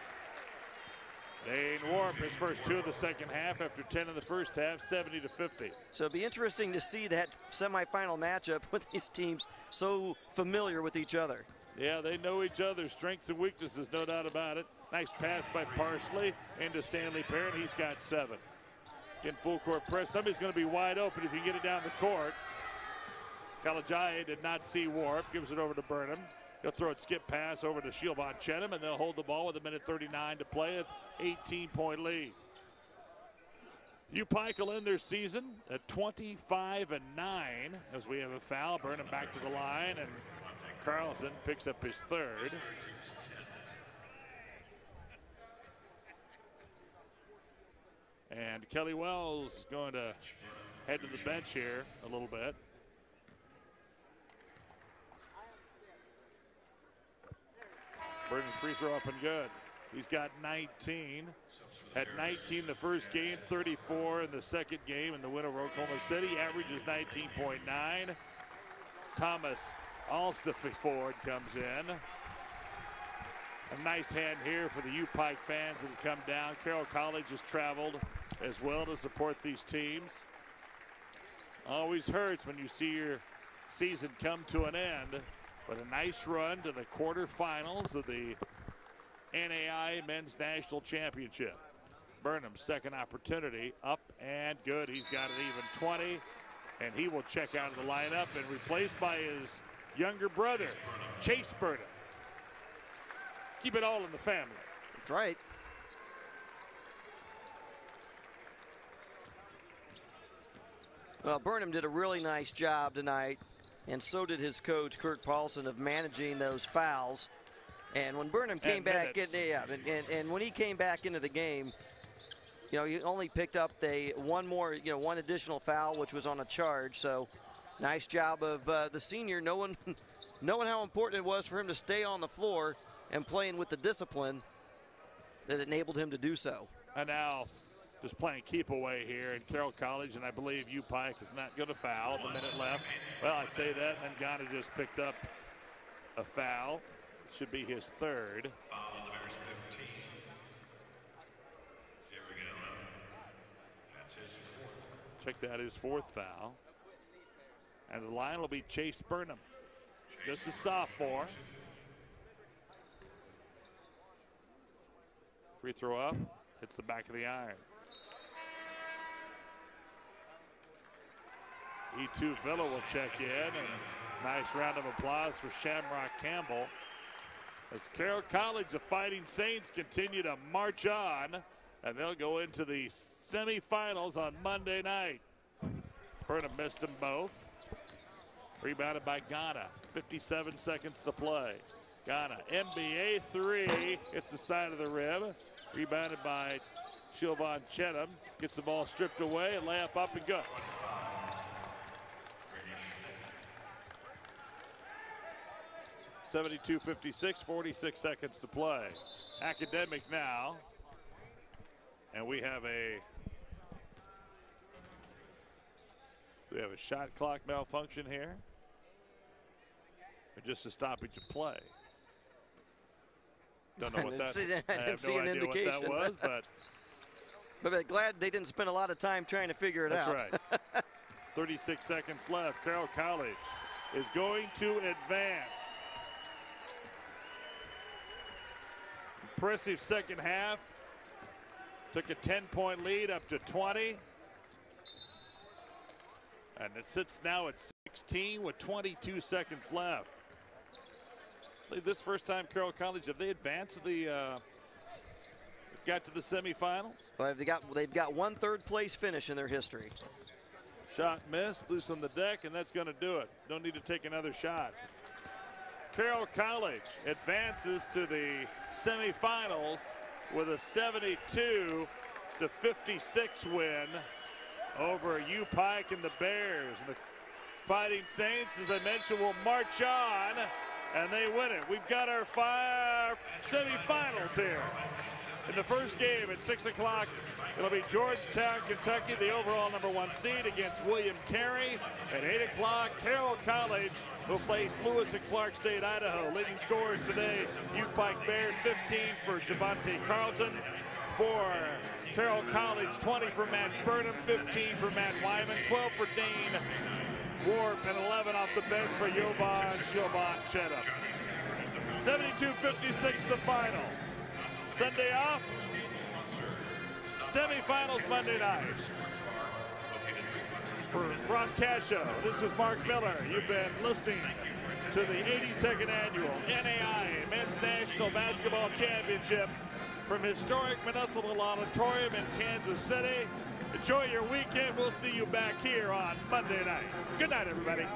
Dane Warp, his first 2 of the second half after 10 in the first half, 70-50. So it'll be interesting to see that semifinal matchup with these teams so familiar with each other. Yeah, they know each other's strengths and weaknesses, no doubt about it. Nice pass by Parsley into Stanley Parent. He's got 7. In full court press. Somebody's going to be wide open if you get it down the court. Kalajaye did not see Warp. Gives it over to Burnham. He'll throw it skip pass over to Shilvan Chenham, and they'll hold the ball with 1:39 to play at 18-point lead. UPike will end their season at 25-9 as we have a foul. Burnham back to the line, and Carlton picks up his 3rd. And Kelly Wells going to head to the bench here a little bit. Burton's free throw up and good. He's got 19. Had 19 the first game, 34 in the second game in the win over Oklahoma City. Averages 19.9. Thomas Alstaford comes in. A nice hand here for the UPike fans that have come down. Carroll College has traveled as well to support these teams. Always hurts when you see your season come to an end, but a nice run to the quarterfinals of the NAIA Men's National Championship. Burnham's second opportunity, up and good. He's got it even 20, and he will check out of the lineup and replaced by his younger brother, Chase Burnham. Keep it all in the family. That's right. Well, Burnham did a really nice job tonight, and so did his coach, Kirk Paulson, of managing those fouls. And when Burnham came back in, and when he came back into the game, you know, he only picked up one additional foul, which was on a charge. So, nice job of the senior, knowing how important it was for him to stay on the floor and playing with the discipline that enabled him to do so. And now, just playing keep away here in Carroll College, and I believe UPike is not going to foul. The minute left. Well, I'd say that, and then Ghana just picked up a foul. Should be his 3rd. Check that, his 4th foul. And the line will be Chase Burnham, just a sophomore. Free throw up, hits the back of the iron. E2 Villa will check in, and nice round of applause for Shamrock Campbell. As Carroll College, the Fighting Saints, continue to march on, and they'll go into the semifinals on Monday night. Burnham missed them both. Rebounded by Ghana. 57 seconds to play. Ghana, NBA 3. It's the side of the rim. Rebounded by Shilvan Chenham. Gets the ball stripped away and layup up and good. 72-56, 46 seconds to play. Academic now. And we have a shot clock malfunction here. Or just a stoppage of play. Don't know what that is. I didn't see an indication. What that was, but but glad they didn't spend a lot of time trying to figure it out. That's right. 36 seconds left. Carroll College is going to advance. Impressive second half. Took a 10-point lead up to 20. And it sits now at 16 with 22 seconds left. This first time Carroll College, have they advanced got to the semifinals? Well, they've got one third-place finish in their history. Shot missed, loose on the deck, and that's going to do it. Don't need to take another shot. Carroll College advances to the semifinals with a 72-56 win over U-Pike and the Bears. And the Fighting Saints, as I mentioned, will march on, and they win it. We've got our 5 semifinals here. In the first game at 6 o'clock, it'll be Georgetown, Kentucky, the overall #1 seed, against William Carey. At 8 o'clock, Carroll College will face Lewis and Clark State, Idaho. Leading scorers today, U-Pike Bears, 15 for Javante Carlton. For Carroll College, 20 for Matt Burnham, 15 for Matt Wyman, 12 for Dane Warp, and 11 off the bench for Jovan Chedam. 72-56 the final. Sunday off. Semifinals Monday night. For Ross Cascio, this is Mark Miller. You've been listening to the 82nd annual NAIA Men's National Basketball Championship from historic Municipal Auditorium in Kansas City. Enjoy your weekend. We'll see you back here on Monday night. Good night, everybody.